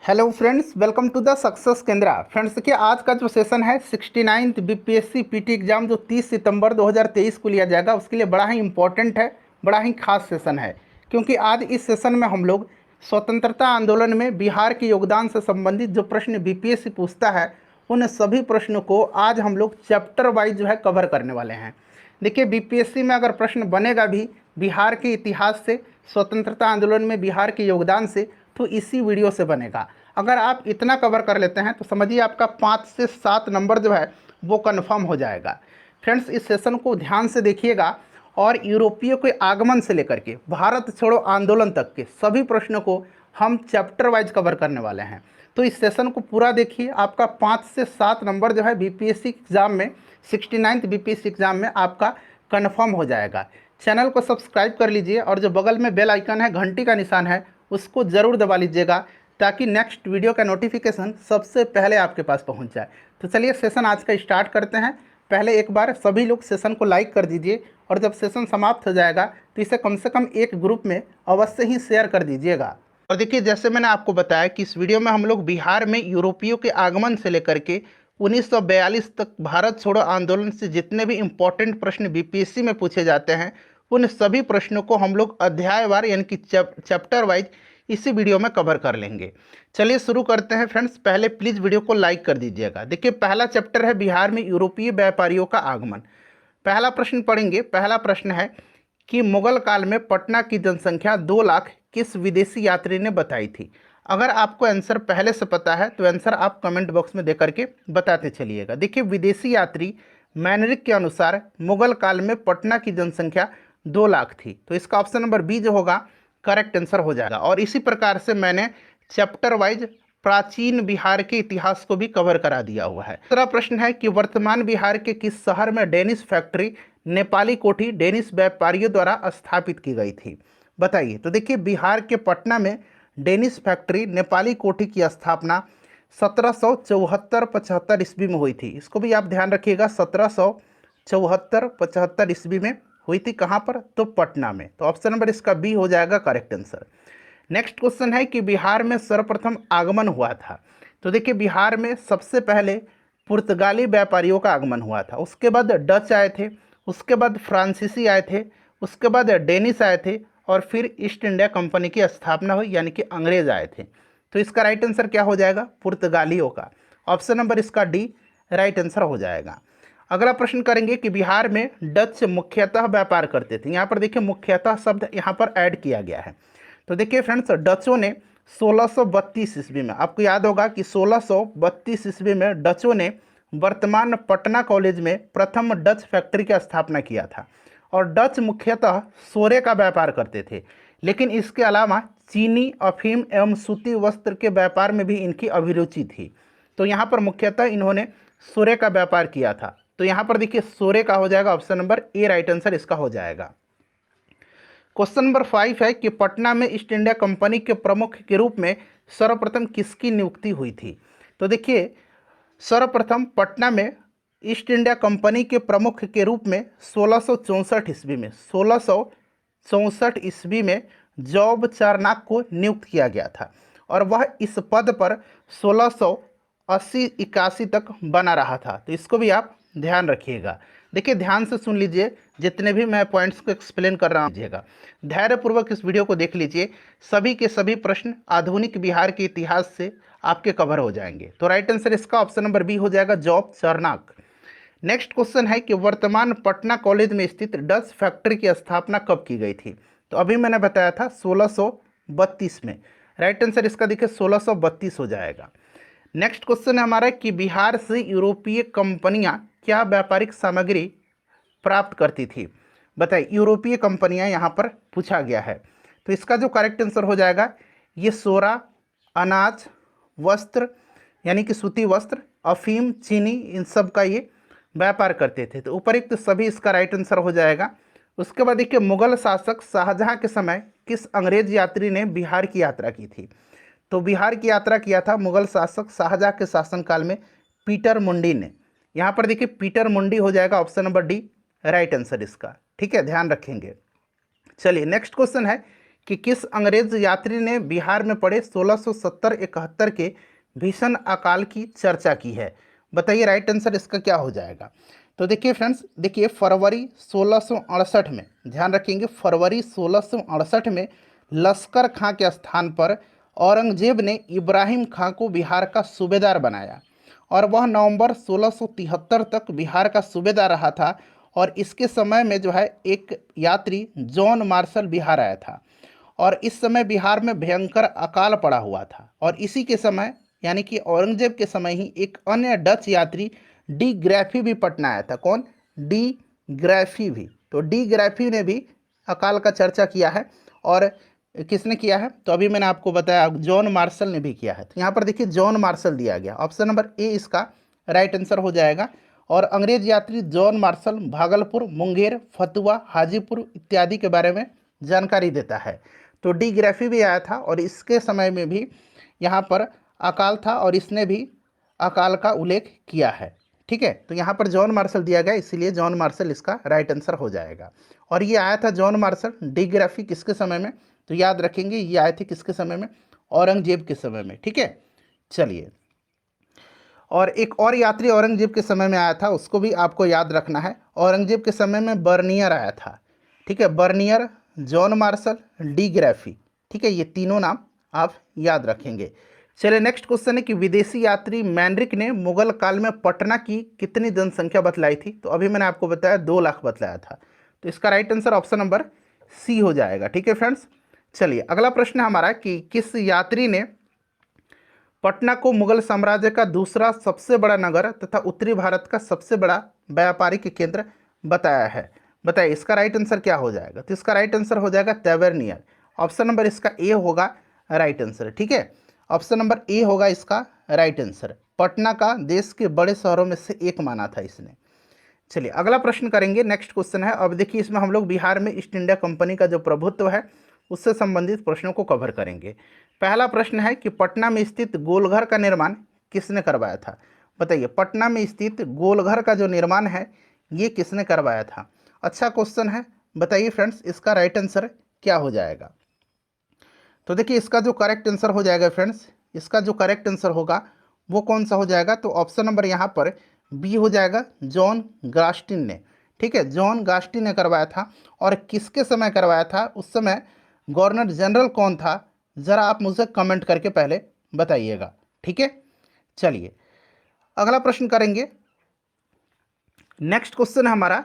Hello friends, welcome to the success Kendra. Friends देखिए, आज का जो सेशन है 69th बीपीएससी पीटी एग्जाम जो 30 सितंबर 2023 को लिया जाएगा, उसके लिए बड़ा ही इंपॉर्टेंट है, बड़ा ही खास सेशन है। क्योंकि आज इस सेशन में हम लोग स्वतंत्रता आंदोलन में बिहार के योगदान से संबंधित जो प्रश्न बीपीएससी पूछता है, उन सभी प्रश्नों को आज हम लोग चैप्टर वाइज जो है कवर करने वाले हैं। देखिए, बीपीएससी में अगर प्रश्न बनेगा भी बिहार के इतिहास से, स्वतंत्रता आंदोलन में बिहार के योगदान से, तो इसी वीडियो से बनेगा। अगर आप इतना कवर कर लेते हैं तो समझिए आपका 5 से 7 नंबर जो है वो कन्फर्म हो जाएगा। फ्रेंड्स, इस सेशन को ध्यान से देखिएगा और यूरोपियों के आगमन से लेकर के भारत छोड़ो आंदोलन तक के सभी प्रश्नों को हम चैप्टर वाइज कवर करने वाले हैं। तो इस सेशन को पूरा देखिए, आपका 5 से 7 नंबर जो है बीपीएससी एग्जाम में, 69th बीपीएससी एग्जाम में आपका कन्फर्म हो जाएगा। चैनल को सब्सक्राइब कर लीजिए और जो बगल में बेल आइकन है, घंटी का निशान है, उसको ज़रूर दबा लीजिएगा ताकि नेक्स्ट वीडियो का नोटिफिकेशन सबसे पहले आपके पास पहुंच जाए। तो चलिए सेशन आज का स्टार्ट करते हैं। पहले एक बार सभी लोग सेशन को लाइक कर दीजिए और जब सेशन समाप्त हो जाएगा तो इसे कम से कम एक ग्रुप में अवश्य ही शेयर कर दीजिएगा। और देखिए, जैसे मैंने आपको बताया कि इस वीडियो में हम लोग बिहार में यूरोपियों के आगमन से लेकर के 1942 तक भारत छोड़ो आंदोलन से जितने भी इम्पोर्टेंट प्रश्न बीपीएससी में पूछे जाते हैं, उन सभी प्रश्नों को हम लोग अध्यायवार यानी कि चैप्टर वाइज इसी वीडियो में कवर कर लेंगे। चलिए शुरू करते हैं। फ्रेंड्स, पहले प्लीज़ वीडियो को लाइक कर दीजिएगा। देखिए, पहला चैप्टर है बिहार में यूरोपीय व्यापारियों का आगमन। पहला प्रश्न पढ़ेंगे। पहला प्रश्न है कि मुगल काल में पटना की जनसंख्या 2 लाख किस विदेशी यात्री ने बताई थी। अगर आपको आंसर पहले से पता है तो आंसर आप कमेंट बॉक्स में दे करके बताते चलिएगा। देखिए, विदेशी यात्री मैनरिक के अनुसार मुगल काल में पटना की जनसंख्या 2 लाख थी, तो इसका ऑप्शन नंबर बी जो होगा करेक्ट आंसर हो जाएगा। और इसी प्रकार से मैंने चैप्टर वाइज प्राचीन बिहार के इतिहास को भी कवर करा दिया हुआ है। दूसरा प्रश्न है कि वर्तमान बिहार के किस शहर में डेनिश फैक्ट्री नेपाली कोठी डेनिश व्यापारियों द्वारा स्थापित की गई थी, बताइए। तो देखिए, बिहार के पटना में डेनिश फैक्ट्री नेपाली कोठी की स्थापना 1774-75 ईस्वी में हुई थी। इसको भी आप ध्यान रखिएगा, 1774-75 ईस्वी में हुई थी। कहाँ पर? तो पटना में। तो ऑप्शन नंबर इसका बी हो जाएगा करेक्ट आंसर। नेक्स्ट क्वेश्चन है कि बिहार में सर्वप्रथम आगमन हुआ था। तो देखिए, बिहार में सबसे पहले पुर्तगाली व्यापारियों का आगमन हुआ था, उसके बाद डच आए थे, उसके बाद फ्रांसीसी आए थे, उसके बाद डेनिश आए थे और फिर ईस्ट इंडिया कंपनी की स्थापना हुई यानी कि अंग्रेज आए थे। तो इसका राइट आंसर क्या हो जाएगा? पुर्तगालियों का। ऑप्शन नंबर इसका डी राइट आंसर हो जाएगा। अगला प्रश्न करेंगे कि बिहार में डच मुख्यतः व्यापार करते थे। यहाँ पर देखिए, मुख्यतः शब्द यहाँ पर ऐड किया गया है। तो देखिए फ्रेंड्स, डचों ने 1632 ईस्वी में, आपको याद होगा कि 1632 ईस्वी में डचों ने वर्तमान पटना कॉलेज में प्रथम डच फैक्ट्री की स्थापना किया था। और डच मुख्यतः सोरे का व्यापार करते थे, लेकिन इसके अलावा चीनी, अफीम एवं सूती वस्त्र के व्यापार में भी इनकी अभिरुचि थी। तो यहाँ पर मुख्यतः इन्होंने सोरे का व्यापार किया था। तो यहाँ पर देखिए, सोरे का हो जाएगा option number A right answer इसका हो जाएगा। क्वेश्चन नंबर 5 है कि पटना में ईस्ट इंडिया कंपनी के प्रमुख के रूप में सर्वप्रथम किसकी नियुक्ति हुई थी। तो देखिए, सर्वप्रथम पटना में ईस्ट इंडिया कंपनी के प्रमुख के रूप में 1664 ईस्वी में 1664 ईस्वी में जॉब चारनाक को नियुक्त किया गया था और वह इस पद पर 1680-81 तक बना रहा था। तो इसको भी आप ध्यान रखिएगा। देखिए, ध्यान से सुन लीजिए, जितने भी मैं पॉइंट्स को एक्सप्लेन कर रहा हूँ, धैर्यपूर्वक इस वीडियो को देख लीजिए। सभी के सभी प्रश्न आधुनिक बिहार के इतिहास से आपके कवर हो जाएंगे। तो राइट आंसर इसका ऑप्शन नंबर बी हो जाएगा, जॉब चारनाक। नेक्स्ट क्वेश्चन है कि वर्तमान पटना कॉलेज में स्थित डच फैक्ट्री की स्थापना कब की गई थी। तो अभी मैंने बताया था 1632 में। राइट आंसर इसका देखिए 1632 हो जाएगा। नेक्स्ट क्वेश्चन है हमारा कि बिहार से यूरोपीय कंपनियां क्या व्यापारिक सामग्री प्राप्त करती थी, बताइए। यूरोपीय कंपनियां यहाँ पर पूछा गया है। तो इसका जो करेक्ट आंसर हो जाएगा, ये सोरा, अनाज, वस्त्र यानी कि सूती वस्त्र, अफीम, चीनी, इन सब का ये व्यापार करते थे। तो उपरोक्त सभी इसका राइट आंसर हो जाएगा। उसके बाद देखिए, मुगल शासक शाहजहां के समय किस अंग्रेज यात्री ने बिहार की यात्रा की थी। तो बिहार की यात्रा किया था मुगल शासक शाहजहां के शासनकाल में पीटर मुंडी ने। यहाँ पर देखिए, पीटर मुंडी हो जाएगा option number D right answer इसका। ठीक है, ध्यान रखेंगे। चलिए, नेक्स्ट क्वेश्चन है कि किस अंग्रेज यात्री ने बिहार में पड़े 1670-71 के भीषण अकाल की चर्चा की है? बताइए राइट आंसर इसका क्या हो जाएगा। तो देखिए फ्रेंड्स, देखिए फरवरी 1668 में, ध्यान रखेंगे फरवरी 1668 में लश्कर खां के स्थान पर औरंगजेब ने इब्राहिम खां को बिहार का सूबेदार बनाया और वह नवंबर 1673 तक बिहार का सूबेदार रहा था। और इसके समय में जो है एक यात्री जॉन मार्शल बिहार आया था और इस समय बिहार में भयंकर अकाल पड़ा हुआ था। और इसी के समय यानी कि औरंगजेब के समय ही एक अन्य डच यात्री डी ग्रैफी भी पटना आया था। कौन? डी ग्रैफी भी। तो डी ग्रैफी ने भी अकाल का चर्चा किया है। और किसने किया है? तो अभी मैंने आपको बताया जॉन मार्शल ने भी किया है। तो यहाँ पर देखिए जॉन मार्शल दिया गया, ऑप्शन नंबर ए इसका राइट आंसर हो जाएगा। और अंग्रेज यात्री जॉन मार्शल भागलपुर, मुंगेर, फतुहा, हाजीपुर इत्यादि के बारे में जानकारी देता है। तो डी ग्रैफी भी आया था और इसके समय में भी यहाँ पर अकाल था और इसने भी अकाल का उल्लेख किया है। ठीक है, तो यहाँ पर जॉन मार्शल दिया गया, इसीलिए जॉन मार्शल इसका राइट आंसर हो जाएगा। और ये आया था जॉन मार्शल डी ग्रैफी किसके समय में? तो याद रखेंगे ये आए थे किसके समय में? औरंगजेब के समय में। ठीक है, चलिए। और एक और यात्री औरंगजेब के समय में आया था, उसको भी आपको याद रखना है। औरंगजेब के समय में बर्नियर आया था। ठीक है, बर्नियर, जॉन मार्शल, डी ग्रैफी। ठीक है, ये तीनों नाम आप याद रखेंगे। चलिए नेक्स्ट क्वेश्चन है कि विदेशी यात्री मैंड्रिक ने मुगल काल में पटना की कितनी जनसंख्या बतलाई थी? तो अभी मैंने आपको बताया 2 लाख बतलाया था। तो इसका right answer option number C हो जाएगा। ठीक है फ्रेंड्स, चलिए अगला प्रश्न है हमारा कि किस यात्री ने पटना को मुगल साम्राज्य का दूसरा सबसे बड़ा नगर तथा उत्तरी भारत का सबसे बड़ा व्यापारिक केंद्र बताया है? बताइए इसका राइट आंसर क्या हो जाएगा। तो इसका राइट आंसर हो जाएगा तावेर्नियर। ऑप्शन नंबर इसका ए होगा राइट आंसर। ठीक है, ऑप्शन नंबर ए होगा इसका राइट आंसर। पटना का देश के बड़े शहरों में से एक माना था इसने। चलिए अगला प्रश्न करेंगे, नेक्स्ट क्वेश्चन है। अब देखिए इसमें हम लोग बिहार में ईस्ट इंडिया कंपनी का जो प्रभुत्व है उससे संबंधित प्रश्नों को कवर करेंगे। पहला प्रश्न है कि पटना में स्थित गोलघर का निर्माण किसने करवाया था? बताइए पटना में स्थित गोलघर का जो निर्माण है ये किसने करवाया था? अच्छा क्वेश्चन है, बताइए फ्रेंड्स इसका राइट आंसर क्या हो जाएगा। तो देखिए इसका जो करेक्ट आंसर हो जाएगा फ्रेंड्स, इसका जो करेक्ट आंसर होगा वो कौन सा हो जाएगा? तो ऑप्शन नंबर यहाँ पर बी हो जाएगा, जॉन गास्टिन ने। ठीक है, जॉन गास्टिन ने करवाया था। और किसके समय करवाया था? उस समय गवर्नर जनरल कौन था? ज़रा आप मुझे कमेंट करके पहले बताइएगा। ठीक है, चलिए अगला प्रश्न करेंगे। नेक्स्ट क्वेश्चन है हमारा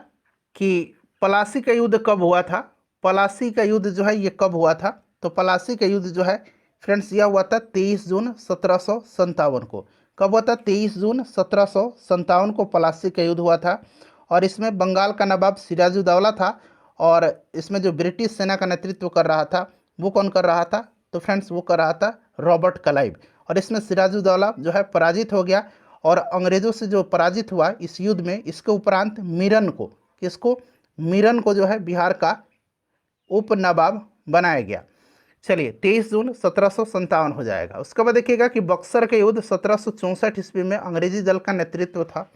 कि पलासी का युद्ध कब हुआ था? पलासी का युद्ध जो है ये कब हुआ था? तो पलासी का युद्ध जो है फ्रेंड्स यह हुआ था 23 जून 1757 को। कब हुआ था? 23 जून 1757 को पलासी का युद्ध हुआ था। और इसमें बंगाल का नवाब सिराजुद्दौला था और इसमें जो ब्रिटिश सेना का नेतृत्व कर रहा था वो कौन कर रहा था? तो फ्रेंड्स वो कर रहा था रॉबर्ट क्लाइव। और इसमें सिराजुद्दौला जो है पराजित हो गया और अंग्रेज़ों से जो पराजित हुआ इस युद्ध में, इसके उपरांत मीरन को, किसको? मीरन को जो है बिहार का उप नवाब बनाया गया। चलिए 23 जून 1757 हो जाएगा। उसके बाद देखिएगा कि बक्सर के युद्ध 1764 ईस्वी में अंग्रेजी दल का नेतृत्व था।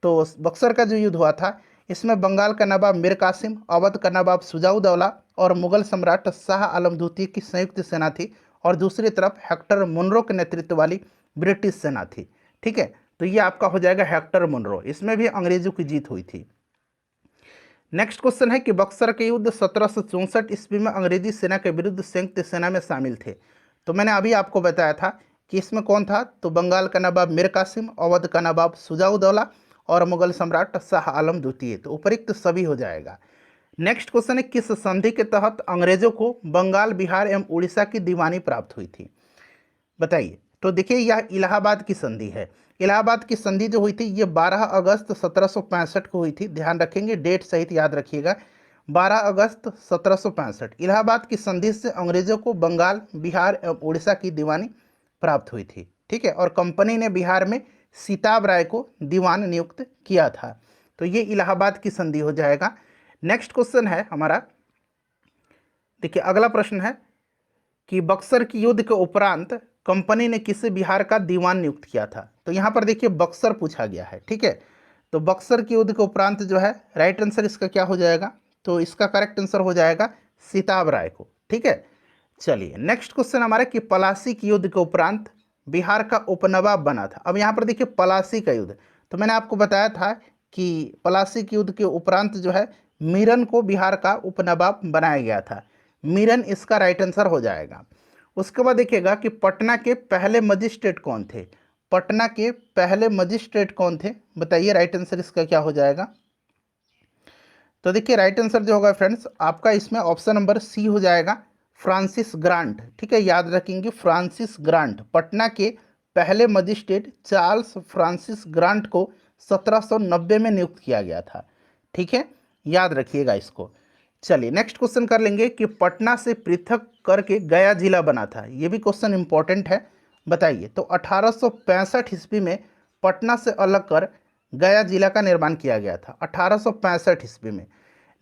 तो बक्सर का जो युद्ध हुआ था इसमें बंगाल का नवाब मीर कासिम, अवध का नवाब सुजाउद्दौला और मुगल सम्राट शाह आलम द्वितीय की संयुक्त सेना थी और दूसरी तरफ हेक्टर मुनरो के नेतृत्व वाली ब्रिटिश सेना थी। ठीक है, तो ये आपका हो जाएगा हेक्टर मुनरो, इसमें भी अंग्रेजों की जीत हुई थी। नेक्स्ट क्वेश्चन है कि बक्सर के युद्ध 1764 ईस्वी में अंग्रेजी सेना के विरुद्ध संयुक्त सेना में शामिल थे। तो मैंने अभी आपको बताया था कि इसमें कौन था? तो बंगाल का नवाब मीर कासिम, अवध का नवाब सुजाउद्दौला और मुगल सम्राट शाह आलम द्वितीय। तो उपरिक्त सभी हो जाएगा। नेक्स्ट क्वेश्चन है किस संधि के तहत अंग्रेजों को बंगाल, बिहार एवं उड़ीसा की दीवानी प्राप्त हुई थी? बताइए। तो देखिए यह इलाहाबाद की संधि है। इलाहाबाद की संधि जो हुई थी ये 12 अगस्त 1765 को हुई थी। ध्यान रखेंगे, डेट सहित याद रखिएगा, 12 अगस्त 1765। इलाहाबाद की संधि से अंग्रेजों को बंगाल, बिहार एवं उड़ीसा की दीवानी प्राप्त हुई थी। ठीक है, और कंपनी ने बिहार में सीताब राय को दीवान नियुक्त किया था। तो ये इलाहाबाद की संधि हो जाएगा। नेक्स्ट क्वेश्चन है हमारा, देखिए अगला प्रश्न है कि बक्सर की युद्ध के उपरांत कंपनी ने किसे बिहार का दीवान नियुक्त किया था? तो यहाँ पर देखिए बक्सर पूछा गया है। ठीक है, तो बक्सर की युद्ध के उपरांत जो है राइट आंसर इसका क्या हो जाएगा? तो इसका करेक्ट आंसर हो जाएगा सीताब राय को। ठीक है, चलिए नेक्स्ट क्वेश्चन हमारा कि पलासी के युद्ध के उपरांत बिहार का उपनवाब बना था। अब यहाँ पर देखिए पलासी का युद्ध, तो मैंने आपको बताया था कि पलासी के युद्ध के उपरांत जो है मीरन को बिहार का उपनवाब बनाया गया था। मीरन इसका राइट आंसर हो जाएगा। उसके बाद देखिएगा कि पटना के पहले मजिस्ट्रेट कौन थे। पटना के पहले मजिस्ट्रेट कौन थे, बताइए राइट आंसर इसका क्या हो जाएगा। तो देखिए राइट आंसर जो होगा फ्रेंड्स आपका इसमें ऑप्शन नंबर सी हो जाएगा, फ्रांसिस ग्रांट। ठीक है, याद रखेंगे फ्रांसिस ग्रांट। पटना के पहले मजिस्ट्रेट चार्ल्स फ्रांसिस ग्रांट को 1790 में नियुक्त किया गया था। ठीक है, याद रखिएगा इसको। चलिए नेक्स्ट क्वेश्चन कर लेंगे कि पटना से पृथक करके गया जिला बना था। ये भी क्वेश्चन इंपॉर्टेंट है, बताइए। तो 1865 ईस्वी में पटना से अलग कर गया जिला का निर्माण किया गया था, 1865 ईस्वी में।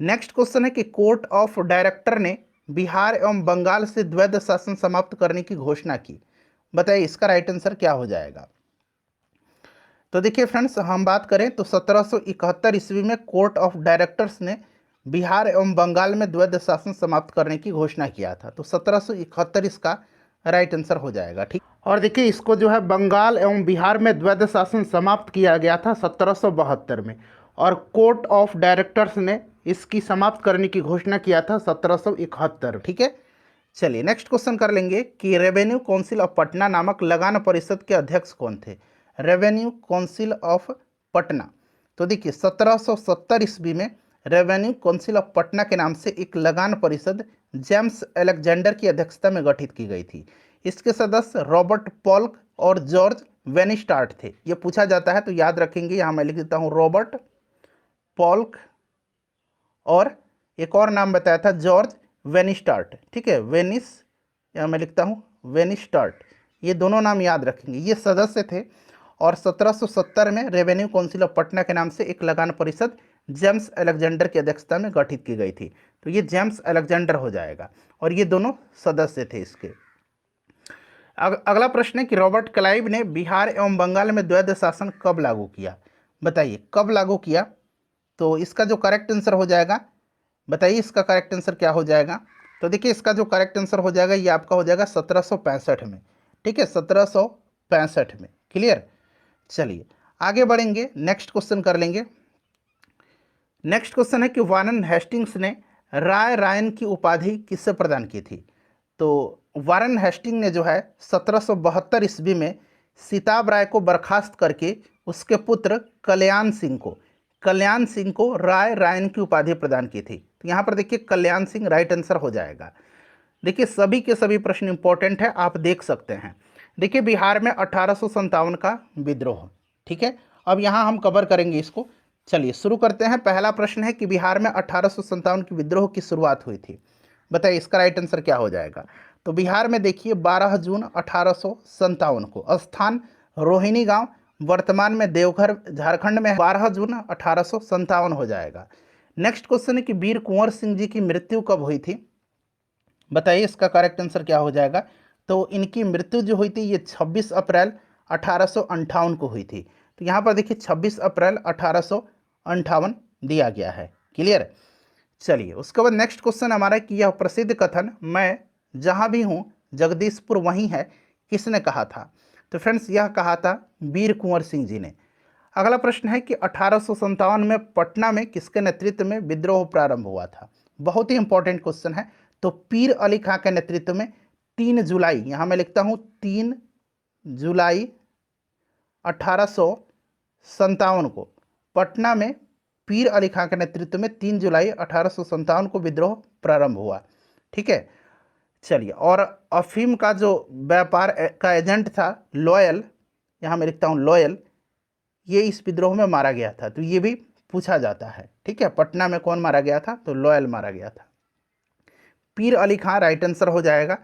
नेक्स्ट क्वेश्चन है कि कोर्ट ऑफ डायरेक्टर ने बिहार एवं बंगाल से द्वैध शासन समाप्त करने की घोषणा की, बताइए इसका राइट आंसर क्या हो जाएगा। तो देखिए फ्रेंड्स हम बात करें तो 1771 ईस्वी में कोर्ट ऑफ डायरेक्टर्स ने बिहार एवं बंगाल में द्वैध शासन समाप्त करने की घोषणा किया था। तो 1771 इसका राइट आंसर हो जाएगा। ठीक, और देखिए इसको जो है बंगाल एवं बिहार में द्वैध शासन समाप्त किया गया था 1772 में, और कोर्ट ऑफ डायरेक्टर्स ने इसकी समाप्त करने की घोषणा किया था 1771। ठीक है, चलिए नेक्स्ट क्वेश्चन कर लेंगे कि रेवेन्यू काउंसिल ऑफ पटना नामक लगान परिषद के अध्यक्ष कौन थे। रेवेन्यू काउंसिल ऑफ पटना, तो देखिए 1770 ईस्वी में रेवेन्यू काउंसिल ऑफ पटना के नाम से एक लगान परिषद जेम्स अलेक्जेंडर की अध्यक्षता में गठित की गई थी। इसके सदस्य रॉबर्ट पॉल्क और जॉर्ज वेनिस्टार्ट थे। ये पूछा जाता है तो याद रखेंगे, यहाँ मैं लिख देता हूँ रॉबर्ट पॉल्क और एक और नाम बताया था जॉर्ज वेनिस्टार्ट। ठीक है, वेनिस, या मैं लिखता हूँ वेनिस्टार्ट, ये दोनों नाम याद रखेंगे। ये सदस्य थे और 1770 में रेवेन्यू काउंसिल ऑफ पटना के नाम से एक लगान परिषद जेम्स अलेक्जेंडर की अध्यक्षता में गठित की गई थी। तो ये जेम्स अलेक्जेंडर हो जाएगा और ये दोनों सदस्य थे इसके। अगला प्रश्न है कि रॉबर्ट क्लाइव ने बिहार एवं बंगाल में द्वैध शासन कब लागू किया, बताइए कब लागू किया। तो इसका जो करेक्ट आंसर हो जाएगा, बताइए इसका करेक्ट आंसर क्या हो जाएगा। तो देखिए इसका जो करेक्ट आंसर हो जाएगा ये आपका हो जाएगा 1765 में। ठीक है, 1765 में। क्लियर, चलिए आगे बढ़ेंगे, नेक्स्ट क्वेश्चन कर लेंगे। नेक्स्ट क्वेश्चन है कि वारन हेस्टिंग्स ने राय रायन की उपाधि किससे प्रदान की थी। तो वारन हेस्टिंग ने जो है 1772 ईस्वी में सिताब राय को बर्खास्त करके उसके पुत्र कल्याण सिंह को राय रायन की उपाधि प्रदान की थी। तो यहाँ पर देखिए कल्याण सिंह राइट आंसर हो जाएगा। देखिए सभी के सभी प्रश्न इंपॉर्टेंट है, आप देख सकते हैं। देखिए बिहार में 1857 का विद्रोह। ठीक है, अब यहाँ हम कवर करेंगे इसको। चलिए शुरू करते हैं। पहला प्रश्न है कि बिहार में 1857 की विद्रोह की शुरुआत हुई थी, बताइए इसका राइट आंसर क्या हो जाएगा। तो बिहार में देखिए 12 जून 1857 को, स्थान रोहिणी गांव, वर्तमान में देवघर झारखंड में, 12 जून 1857 हो जाएगा। नेक्स्ट क्वेश्चन है कि वीर कुंवर सिंह जी की मृत्यु कब हुई थी, बताइए इसका करेक्ट आंसर क्या हो जाएगा। तो इनकी मृत्यु जो हुई थी ये 26 अप्रैल 1858 को हुई थी। तो यहाँ पर देखिए 26 अप्रैल 1858 दिया गया है। क्लियर, चलिए उसके बाद नेक्स्ट क्वेश्चन हमारा कि यह प्रसिद्ध कथन मैं जहाँ भी हूँ जगदीशपुर वहीं है किसने कहा था। तो फ्रेंड्स यह कहा था वीर कुंवर सिंह जी ने। अगला प्रश्न है कि 1857 में पटना में किसके नेतृत्व में विद्रोह प्रारंभ हुआ था, बहुत ही इंपॉर्टेंट क्वेश्चन है। तो पीर अली खां के नेतृत्व में 3 जुलाई, यहाँ मैं लिखता हूँ 3 जुलाई 1857 को पटना में पीर अली खां के नेतृत्व में 3 जुलाई 1857 को विद्रोह प्रारंभ हुआ। ठीक है, चलिए और अफीम का जो व्यापार का एजेंट था लॉयल, यहाँ मैं लिखता हूँ लॉयल, ये इस विद्रोह में मारा गया था। तो ये भी पूछा जाता है। ठीक है, पटना में कौन मारा गया था, तो लॉयल मारा गया था। पीर अली खां राइट आंसर हो जाएगा।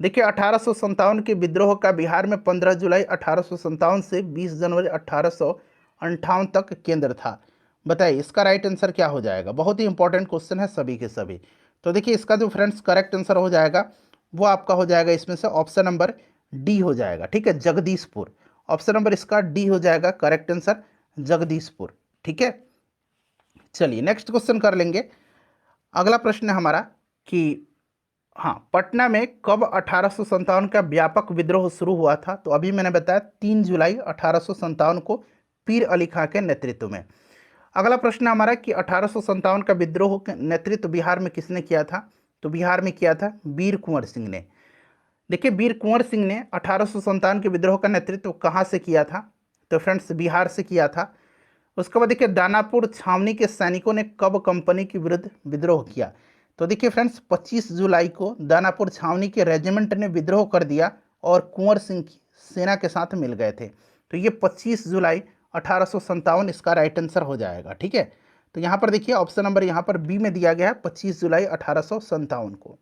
देखिए 1857 के विद्रोह का बिहार में 15 जुलाई 1857 से 20 जनवरी 1858 तक केंद्र था, बताइए इसका राइट आंसर क्या हो जाएगा। बहुत ही इंपॉर्टेंट क्वेश्चन है सभी के सभी। तो देखिए इसका जो फ्रेंड्स करेक्ट आंसर हो जाएगा वो आपका हो जाएगा इसमें से ऑप्शन नंबर डी हो जाएगा। ठीक है, जगदीशपुर, ऑप्शन नंबर इसका डी हो जाएगा करेक्ट आंसर, जगदीशपुर। ठीक है, चलिए नेक्स्ट क्वेश्चन कर लेंगे। अगला प्रश्न है हमारा कि हाँ, पटना में कब 1857 का व्यापक विद्रोह शुरू हुआ था? तो अभी मैंने बताया 3 जुलाई 1857 को पीर अली खां के नेतृत्व में। अगला प्रश्न हमारा कि 1857 का विद्रोह का नेतृत्व बिहार में किसने किया था? तो बिहार में किया था वीर कुंवर सिंह ने। देखिए, वीर कुंवर सिंह ने 1857 के विद्रोह का नेतृत्व कहाँ से किया था? तो फ्रेंड्स, बिहार से किया था। उसके बाद देखिए, दानापुर छावनी के सैनिकों ने कब कंपनी के विरुद्ध विद्रोह किया? तो देखिए फ्रेंड्स, 25 जुलाई को दानापुर छावनी के रेजिमेंट ने विद्रोह कर दिया और कुंवर सिंह की सेना के साथ मिल गए थे। तो ये 25 जुलाई 1857 इसका राइट आंसर हो जाएगा। ठीक है, तो यहाँ पर देखिए ऑप्शन नंबर यहाँ पर बी में दिया गया है 25 जुलाई 1857 को।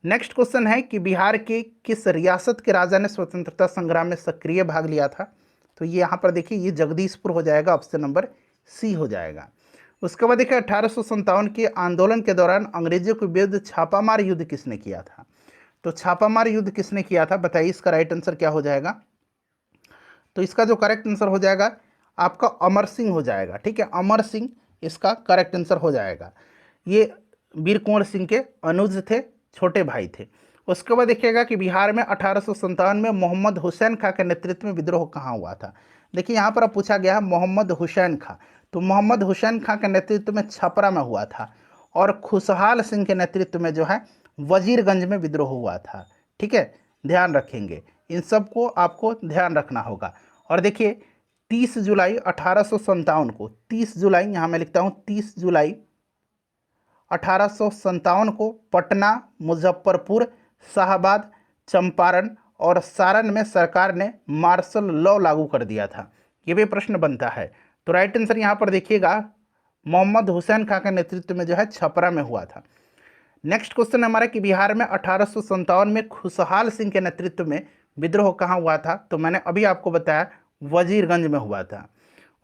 नेक्स्ट क्वेश्चन है कि बिहार के किस रियासत के राजा ने स्वतंत्रता संग्राम में सक्रिय भाग लिया था? तो ये यहाँ पर देखिए, ये जगदीशपुर हो जाएगा, ऑप्शन नंबर सी हो जाएगा। उसके बाद देखिए, 1857 के आंदोलन के दौरान अंग्रेजों के विरुद्ध छापामार युद्ध किसने किया था? तो छापामार युद्ध किसने किया था, बताइए, इसका राइट आंसर क्या हो जाएगा? तो इसका जो करेक्ट आंसर हो जाएगा आपका अमर सिंह हो जाएगा। ठीक है, अमर सिंह इसका करेक्ट आंसर हो जाएगा। ये वीर कुंवर सिंह के अनुज थे, छोटे भाई थे। उसके बाद देखिएगा कि बिहार में 1857 में मोहम्मद हुसैन खां के नेतृत्व में विद्रोह कहाँ हुआ था? देखिए, यहाँ पर अब पूछा गया है मोहम्मद हुसैन खां। तो मोहम्मद हुसैन खां के नेतृत्व में छपरा में हुआ था और खुशहाल सिंह के नेतृत्व में जो है वजीरगंज में विद्रोह हुआ था। ठीक है, ध्यान रखेंगे, इन सब को आपको ध्यान रखना होगा। और देखिए, 30 जुलाई 1857 को, 30 जुलाई यहाँ मैं लिखता हूँ 30 जुलाई 1857 को पटना, मुजफ्फरपुर, शाहबाद, चंपारण और सारण में सरकार ने मार्शल लॉ लागू कर दिया था। ये भी प्रश्न बनता है। तो राइट आंसर यहाँ पर देखिएगा मोहम्मद हुसैन खां के नेतृत्व में जो है छपरा में हुआ था। नेक्स्ट क्वेश्चन हमारा कि बिहार में 1857 में खुशहाल सिंह के नेतृत्व में विद्रोह कहाँ हुआ था? तो मैंने अभी आपको बताया वजीरगंज में हुआ था।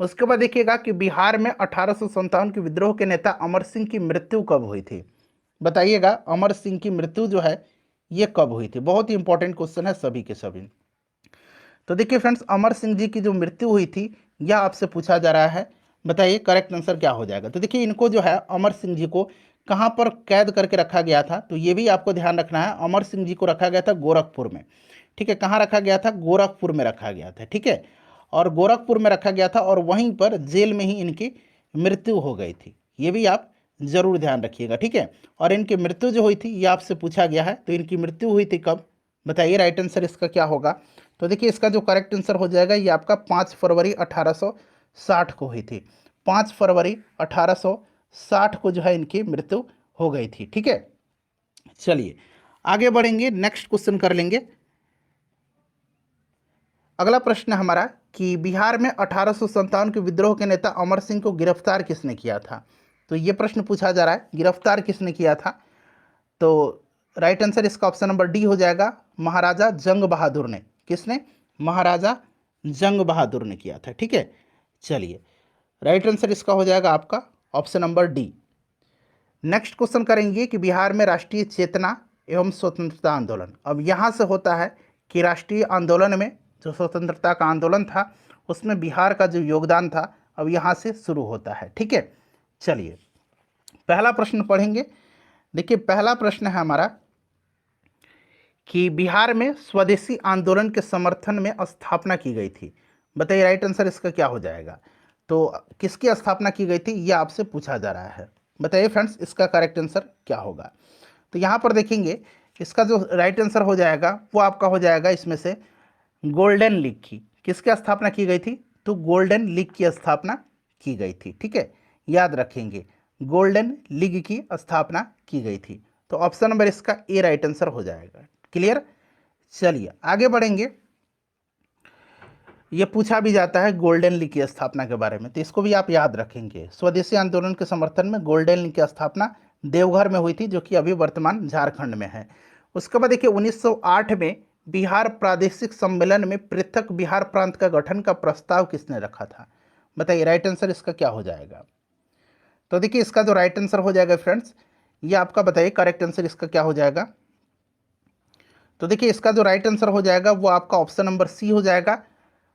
उसके बाद देखिएगा कि बिहार में 1857 के विद्रोह के नेता अमर सिंह की मृत्यु कब हुई थी? बताइएगा, अमर सिंह की मृत्यु जो है ये कब हुई थी? बहुत ही इंपॉर्टेंट क्वेश्चन है सभी के सभी। तो देखिए फ्रेंड्स, अमर सिंह जी की जो मृत्यु हुई थी यह आपसे पूछा जा रहा है, बताइए करेक्ट आंसर क्या हो जाएगा? तो देखिए, इनको जो है अमर सिंह जी को कहाँ पर कैद करके रखा गया था? तो ये भी आपको ध्यान रखना है, अमर सिंह जी को रखा गया था गोरखपुर में। ठीक है, कहाँ रखा गया था? गोरखपुर में रखा गया था। ठीक है, और गोरखपुर में रखा गया था और वहीं पर जेल में ही इनकी मृत्यु हो गई थी। ये भी आप जरूर ध्यान रखिएगा। ठीक है, और इनकी मृत्यु जो हुई थी ये आपसे पूछा गया है, तो इनकी मृत्यु हुई थी कब? बताइए राइट आंसर इसका क्या होगा? तो देखिए, इसका जो करेक्ट आंसर हो जाएगा ये आपका 5 फरवरी 1860 को हुई थी। 5 फरवरी 1860 को जो है इनकी मृत्यु हो गई थी। ठीक है, चलिए आगे बढ़ेंगे, नेक्स्ट क्वेश्चन कर लेंगे। अगला प्रश्न हमारा कि बिहार में 1857 के विद्रोह के नेता अमर सिंह को गिरफ्तार किसने किया था? तो ये प्रश्न पूछा जा रहा है, गिरफ्तार किसने किया था? तो राइट आंसर इसका ऑप्शन नंबर डी हो जाएगा, महाराजा जंग बहादुर ने। किसने? महाराजा जंग बहादुर ने किया था। ठीक है, चलिए राइट आंसर इसका हो जाएगा आपका option number D. Next question करेंगे कि बिहार में राष्ट्रीय चेतना एवं स्वतंत्रता आंदोलन, अब यहाँ से होता है कि राष्ट्रीय आंदोलन में जो स्वतंत्रता का आंदोलन था उसमें बिहार का जो योगदान था अब यहाँ से शुरू होता है। ठीक है, चलिए पहला प्रश्न पढ़ेंगे। देखिए, पहला प्रश्न है हमारा कि बिहार में स्वदेशी आंदोलन के समर्थन में स्थापना की गई थी। बताइए राइट आंसर इसका क्या हो जाएगा? तो किसकी स्थापना की गई थी यह आपसे पूछा जा रहा है। बताइए फ्रेंड्स, इसका करेक्ट आंसर क्या होगा? तो यहाँ पर देखेंगे, इसका जो राइट आंसर हो जाएगा वो आपका हो जाएगा इसमें से गोल्डन लीग की। किसकी स्थापना की गई थी? तो गोल्डन लीग की स्थापना की गई थी। ठीक है, याद रखेंगे, गोल्डन लीग की स्थापना की गई थी। तो ऑप्शन नंबर इसका ए राइट आंसर हो जाएगा। क्लियर? चलिए आगे बढ़ेंगे। ये पूछा भी जाता है गोल्डन लीग की स्थापना के बारे में, तो इसको भी आप याद रखेंगे। स्वदेशी आंदोलन के समर्थन में गोल्डन लीग की स्थापना देवघर में हुई थी, जो कि अभी वर्तमान झारखंड में है। उसके बाद देखिए, 1908 में बिहार प्रादेशिक सम्मेलन में पृथक बिहार प्रांत का गठन का प्रस्ताव किसने रखा था? बताइए राइट आंसर इसका क्या हो जाएगा? तो देखिए, इसका जो राइट आंसर हो जाएगा फ्रेंड्स, ये आपका बताइए करेक्ट आंसर इसका क्या हो जाएगा? तो देखिए, इसका जो राइट आंसर हो जाएगा वो आपका ऑप्शन नंबर सी हो जाएगा,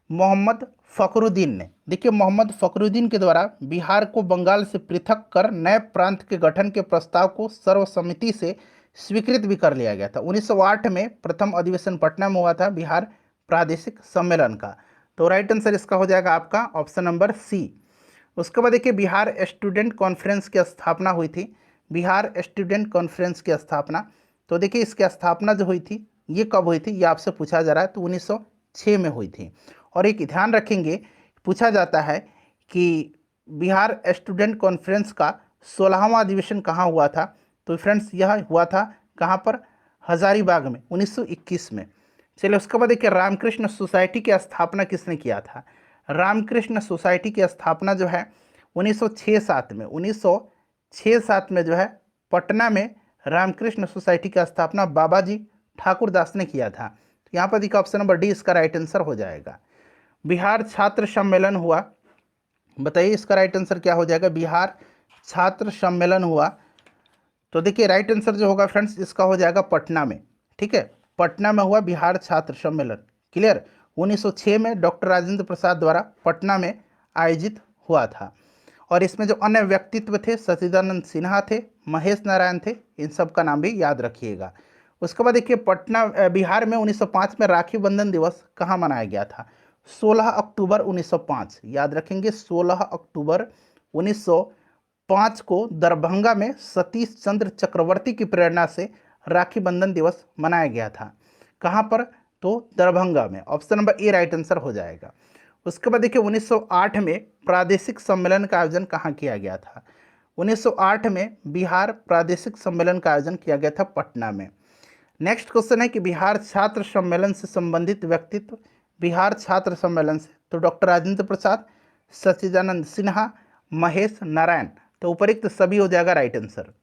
मोहम्मद फखरुद्दीन ने। देखिए, मोहम्मद फखरुद्दीन के द्वारा बिहार को बंगाल से पृथक कर नए प्रांत के गठन के प्रस्ताव को सर्वसम्मति से स्वीकृत भी कर लिया गया था। 1908 में प्रथम अधिवेशन पटना में हुआ था बिहार प्रादेशिक सम्मेलन का। तो राइट आंसर इसका हो जाएगा आपका ऑप्शन नंबर सी। उसके बाद देखिए बिहार स्टूडेंट कॉन्फ्रेंस की स्थापना हुई थी। बिहार स्टूडेंट कॉन्फ्रेंस की स्थापना, तो देखिए इसकी स्थापना जो हुई थी ये कब हुई थी, ये आपसे पूछा जा रहा है। तो 1906 में हुई थी। और एक ध्यान रखेंगे, पूछा जाता है कि बिहार स्टूडेंट कॉन्फ्रेंस का 16वां अधिवेशन कहाँ हुआ था। तो फ्रेंड्स यह हुआ था कहाँ पर, हजारीबाग में 1921 में। चलिए उसके बाद देखिए रामकृष्ण सोसाइटी की स्थापना किसने किया था। रामकृष्ण सोसाइटी की स्थापना जो है 1906-07 में, 1906-07 में जो है पटना में रामकृष्ण सोसाइटी की स्थापना बाबा जी ठाकुर दास ने किया था। तो यहाँ पर देखिए ऑप्शन नंबर डी इसका राइट आंसर हो जाएगा। बिहार छात्र सम्मेलन हुआ, बताइए इसका राइट आंसर क्या हो जाएगा। बिहार छात्र सम्मेलन हुआ, तो देखिए राइट आंसर जो होगा फ्रेंड्स इसका हो जाएगा पटना में। ठीक है, पटना में हुआ बिहार छात्र सम्मेलन। क्लियर, 1906 में डॉक्टर राजेंद्र प्रसाद द्वारा पटना में आयोजित हुआ था। और इसमें जो अन्य व्यक्तित्व थे सच्चिदानंद सिन्हा थे, महेश नारायण थे, इन सब का नाम भी याद रखिएगा। उसके बाद देखिए पटना बिहार में 1905 में राखी बंधन दिवस कहाँ मनाया गया था। 16 अक्टूबर 1905, याद रखेंगे 16 अक्टूबर 1905 को दरभंगा में सतीश चंद्र चक्रवर्ती की प्रेरणा से राखी बंधन दिवस मनाया गया था। कहाँ पर, तो दरभंगा में। Option number A right answer हो जाएगा। उसके बाद देखिए 1908 में प्रादेशिक सम्मेलन का आयोजन कहाँ किया गया था। 1908 में बिहार प्रादेशिक सम्मेलन का आयोजन किया गया था पटना में। नेक्स्ट क्वेश्चन है कि बिहार छात्र सम्मेलन से संबंधित व्यक्तित्व। बिहार छात्र सम्मेलन से, तो डॉक्टर राजेंद्र प्रसाद, सच्चिदानंद सिन्हा, महेश नारायण, तो उपरोक्त सभी हो जाएगा राइट आंसर।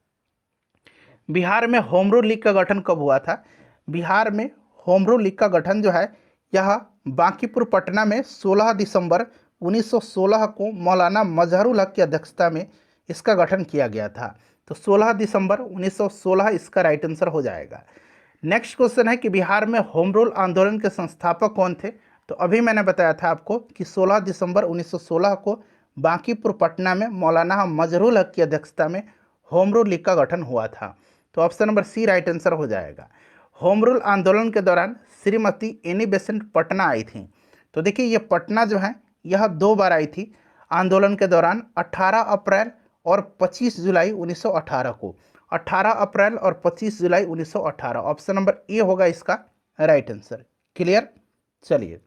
बिहार में होम रूल लीग का गठन कब हुआ था। बिहार में होम रूल लीग का गठन जो है यह बांकीपुर पटना में 16 दिसंबर 1916 को मौलाना मजहरुल हक की अध्यक्षता में इसका गठन किया गया था। तो 16 दिसंबर 1916 इसका राइट आंसर हो जाएगा। नेक्स्ट क्वेश्चन है कि बिहार में होम रूल आंदोलन के संस्थापक कौन थे। तो अभी मैंने बताया था आपको कि 16 दिसंबर 1916 को बांकीपुर पटना में मौलाना मजहरुल हक की अध्यक्षता में होम रूल लीग का गठन हुआ था। तो option number C right answer हो जाएगा। होम रूल आंदोलन के दौरान श्रीमती एनी बेसेंट पटना आई थी। तो देखिए ये पटना जो है यह 2 बार आई थी आंदोलन के दौरान, 18 अप्रैल और 25 जुलाई 1918 को। 18 अप्रैल और 25 जुलाई 1918, ऑप्शन नंबर ए होगा इसका राइट आंसर। क्लियर, चलिए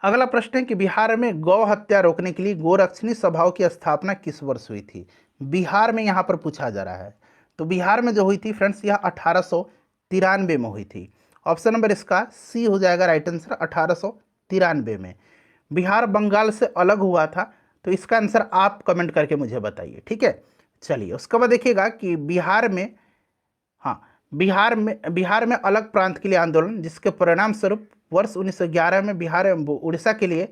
अगला प्रश्न है कि बिहार में गौ हत्या रोकने के लिए गोरक्षणी सभाओं की स्थापना किस वर्ष हुई थी। बिहार में यहाँ पर पूछा जा रहा है। तो बिहार में जो हुई थी फ्रेंड्स यह 1893 में हुई थी। ऑप्शन नंबर इसका सी हो जाएगा राइट आंसर, 1893 में। बिहार बंगाल से अलग हुआ था, तो इसका आंसर आप कमेंट करके मुझे बताइए। ठीक है, चलिए उसके बाद देखिएगा कि बिहार में, हाँ बिहार में अलग प्रांत के लिए आंदोलन, जिसके परिणाम स्वरूप वर्ष 1911 में बिहार एवं उड़ीसा के लिए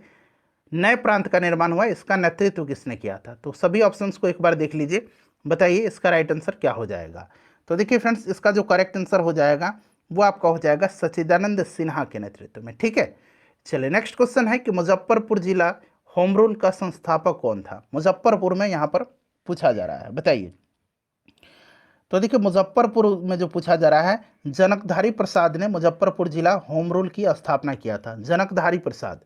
नए प्रांत का निर्माण हुआ, इसका नेतृत्व किसने किया था। तो सभी ऑप्शंस को एक बार देख लीजिए, बताइए इसका राइट आंसर क्या हो जाएगा। तो देखिए फ्रेंड्स इसका जो करेक्ट आंसर हो जाएगा वो आपका हो जाएगा सच्चिदानंद सिन्हा के नेतृत्व में। ठीक है, चलिए नेक्स्ट क्वेश्चन है कि मुजफ्फरपुर जिला होम रूल का संस्थापक कौन था। मुजफ्फरपुर में यहाँ पर पूछा जा रहा है, बताइए। तो देखिए मुजफ्फरपुर में जो पूछा जा रहा है, जनकधारी प्रसाद ने मुजफ्फरपुर जिला होम रूल की स्थापना किया था, जनकधारी प्रसाद।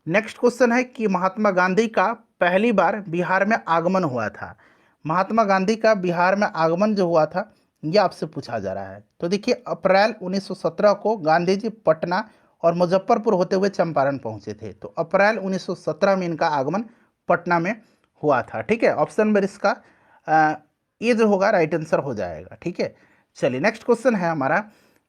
नेक्स्ट क्वेश्चन है कि महात्मा गांधी का पहली बार बिहार में आगमन हुआ था। महात्मा गांधी का बिहार में आगमन जो हुआ था यह आपसे पूछा जा रहा है। तो देखिए अप्रैल 1917 को गांधी जी पटना और मुजफ्फरपुर होते हुए चंपारण पहुंचे थे। तो अप्रैल 1917 में इनका आगमन पटना में हुआ था। ठीक है, ऑप्शन नंबर इसका ये जो होगा राइट आंसर हो जाएगा। ठीक है, चलिए नेक्स्ट क्वेश्चन है हमारा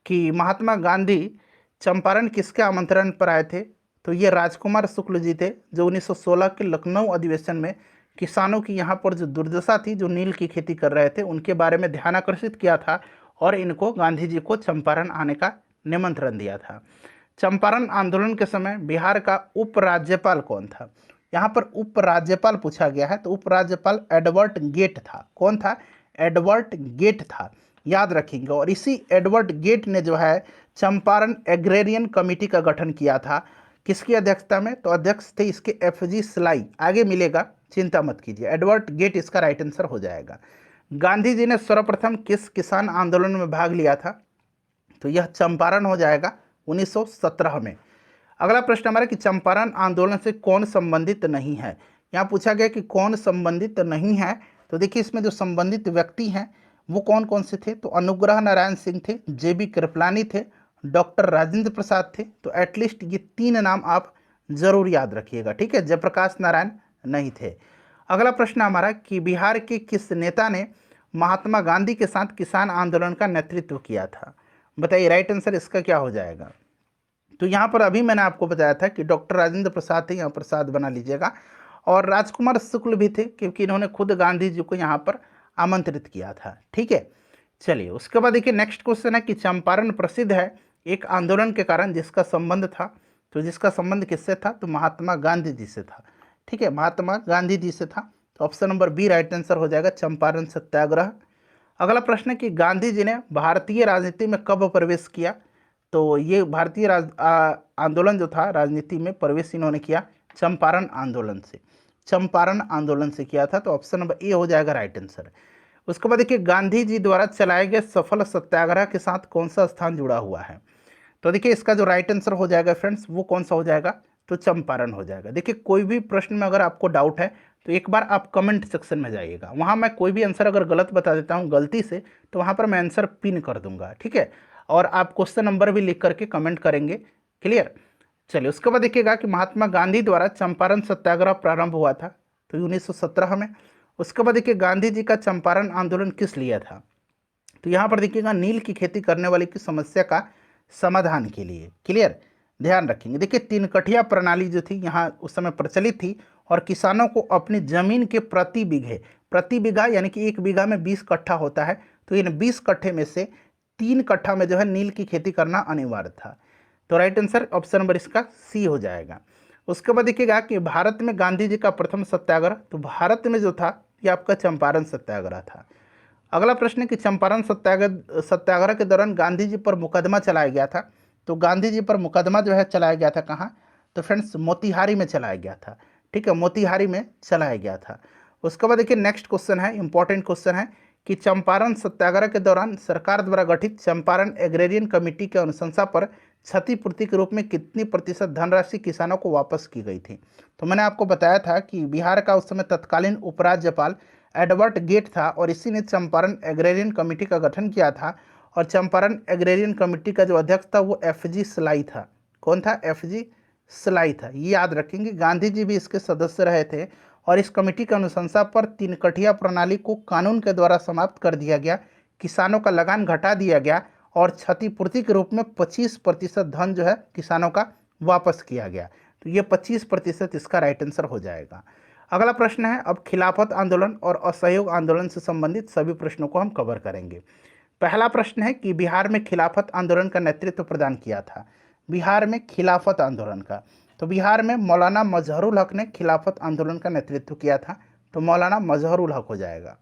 कि महात्मा गांधी चंपारण किसके आमंत्रण पर आए थे। तो ये राजकुमार शुक्ल जी थे, जो 1916 के लखनऊ अधिवेशन में किसानों की यहाँ पर जो दुर्दशा थी, जो नील की खेती कर रहे थे, उनके बारे में ध्यान आकर्षित किया था और इनको गांधी जी को चंपारण आने का निमंत्रण दिया था। चंपारण आंदोलन के समय बिहार का उपराज्यपाल कौन था। यहाँ पर उपराज्यपाल पूछा गया है, तो उपराज्यपाल एडवर्ड गेट था। कौन था, एडवर्ड गेट था, याद रखेंगे। और इसी एडवर्ड गेट ने जो है चंपारण एग्रेरियन कमेटी का गठन किया था, किसकी अध्यक्षता में, तो अध्यक्ष थे इसके FG स्लाई, आगे मिलेगा चिंता मत कीजिए। एडवर्ड गेट इसका राइट आंसर हो जाएगा। गांधी जी ने सर्वप्रथम किस किसान आंदोलन में भाग लिया था? तो यह चंपारण हो जाएगा 1917 में। अगला प्रश्न हमारा कि चंपारण आंदोलन से कौन संबंधित नहीं है? यहाँ पूछा गया कि कौन संबंधित नहीं है। तो देखिए इसमें जो संबंधित व्यक्ति हैं वो कौन कौन से थे? तो अनुग्रह नारायण सिंह थे, जेबी कृपलानी थे, डॉक्टर राजेंद्र प्रसाद थे। तो एटलीस्ट ये 3 नाम आप जरूर याद रखिएगा, ठीक है। जयप्रकाश नारायण नहीं थे। अगला प्रश्न हमारा कि बिहार के किस नेता ने महात्मा गांधी के साथ किसान आंदोलन का नेतृत्व किया था? बताइए राइट आंसर इसका क्या हो जाएगा? तो यहाँ पर अभी मैंने आपको बताया था कि डॉक्टर राजेंद्र प्रसाद थे, यहाँ प्रसाद बना लीजिएगा, और राजकुमार शुक्ल भी थे क्योंकि इन्होंने खुद गांधी जी को यहाँ पर आमंत्रित किया था, ठीक है। चलिए उसके बाद देखिए नेक्स्ट क्वेश्चन है कि चंपारण प्रसिद्ध है एक आंदोलन के कारण जिसका संबंध था। तो जिसका संबंध किससे था? तो महात्मा गांधी जी से था, ठीक है, महात्मा गांधी जी से था। तो option number B right answer हो जाएगा, चंपारण सत्याग्रह। अगला प्रश्न है कि गांधी जी ने भारतीय राजनीति में कब प्रवेश किया? तो ये भारतीय आंदोलन जो था राजनीति में प्रवेश इन्होंने किया चंपारण आंदोलन से, चंपारण आंदोलन से किया था। तो ऑप्शन नंबर ए हो जाएगा राइट आंसर। उसके बाद देखिए गांधी जी द्वारा चलाए गए सफल सत्याग्रह के साथ कौन सा स्थान जुड़ा हुआ है? तो देखिए इसका जो राइट आंसर हो जाएगा फ्रेंड्स वो कौन सा हो जाएगा? तो चंपारण हो जाएगा। देखिए कोई भी प्रश्न में अगर आपको डाउट है तो एक बार आप कमेंट सेक्शन में जाइएगा, वहाँ मैं कोई भी आंसर अगर गलत बता देता हूँ गलती से तो वहाँ पर मैं आंसर पिन कर दूंगा, ठीक है। और आप क्वेश्चन नंबर भी लिख करके कमेंट करेंगे, क्लियर। चलिए उसके बाद देखिएगा कि महात्मा गांधी द्वारा चंपारण सत्याग्रह प्रारंभ हुआ था तो 1917 में। उसके बाद देखिए गांधी जी का चंपारण आंदोलन किस लिए था? तो यहाँ पर देखिएगा नील की खेती करने वाले की समस्या का समाधान के लिए, क्लियर, ध्यान रखेंगे। देखिए 3 कठिया प्रणाली जो थी यहाँ उस समय प्रचलित थी और किसानों को अपनी जमीन के प्रति बीघा यानी कि 1 बीघा में 20 कट्ठा होता है, तो इन 20 कट्ठे में से 3 कट्ठा में जो है नील की खेती करना अनिवार्य था। तो राइट आंसर ऑप्शन नंबर इसका सी हो जाएगा। उसके बाद देखिएगा कि भारत में गांधी जी का प्रथम सत्याग्रह, तो भारत में जो था ये आपका चंपारण सत्याग्रह था। अगला प्रश्न है कि चंपारण सत्याग्रह के दौरान गांधी जी पर मुकदमा चलाया गया था। तो गांधी जी पर मुकदमा जो है चलाया गया था कहाँ? तो फ्रेंड्स मोतिहारी में चलाया गया था, ठीक है, मोतिहारी में चलाया गया था। उसके बाद देखिए नेक्स्ट क्वेश्चन है, इंपॉर्टेंट क्वेश्चन है कि चंपारण सत्याग्रह के दौरान सरकार द्वारा गठित चंपारण एग्रेरियन कमेटी के अनुशंसा पर क्षतिपूर्ति के रूप में कितनी प्रतिशत धनराशि किसानों को वापस की गई थी? तो मैंने आपको बताया था कि बिहार का उस समय तत्कालीन उपराज्यपाल एडवर्ड गेट था और इसी ने चंपारण एग्रेरियन कमेटी का गठन किया था। और चंपारण एग्रेरियन कमेटी का जो अध्यक्ष था वो FG सलाई था। कौन था? FG सलाई था, ये याद रखेंगे। गांधी जी भी इसके सदस्य रहे थे और इस कमेटी की अनुशंसा पर 3 कठिया प्रणाली को कानून के द्वारा समाप्त कर दिया गया, किसानों का लगान घटा दिया गया और क्षतिपूर्ति के रूप में 25% धन जो है किसानों का वापस किया गया। तो ये 25% इसका राइट आंसर हो जाएगा। अगला प्रश्न है अब खिलाफत आंदोलन और असहयोग आंदोलन से संबंधित सभी प्रश्नों को हम कवर करेंगे। पहला प्रश्न है कि बिहार में खिलाफत आंदोलन का नेतृत्व प्रदान किया था। बिहार में खिलाफत आंदोलन का, तो बिहार में मौलाना मजहरुल हक ने खिलाफत आंदोलन का नेतृत्व किया था। तो मौलाना मजहरुल हक हो जाएगा।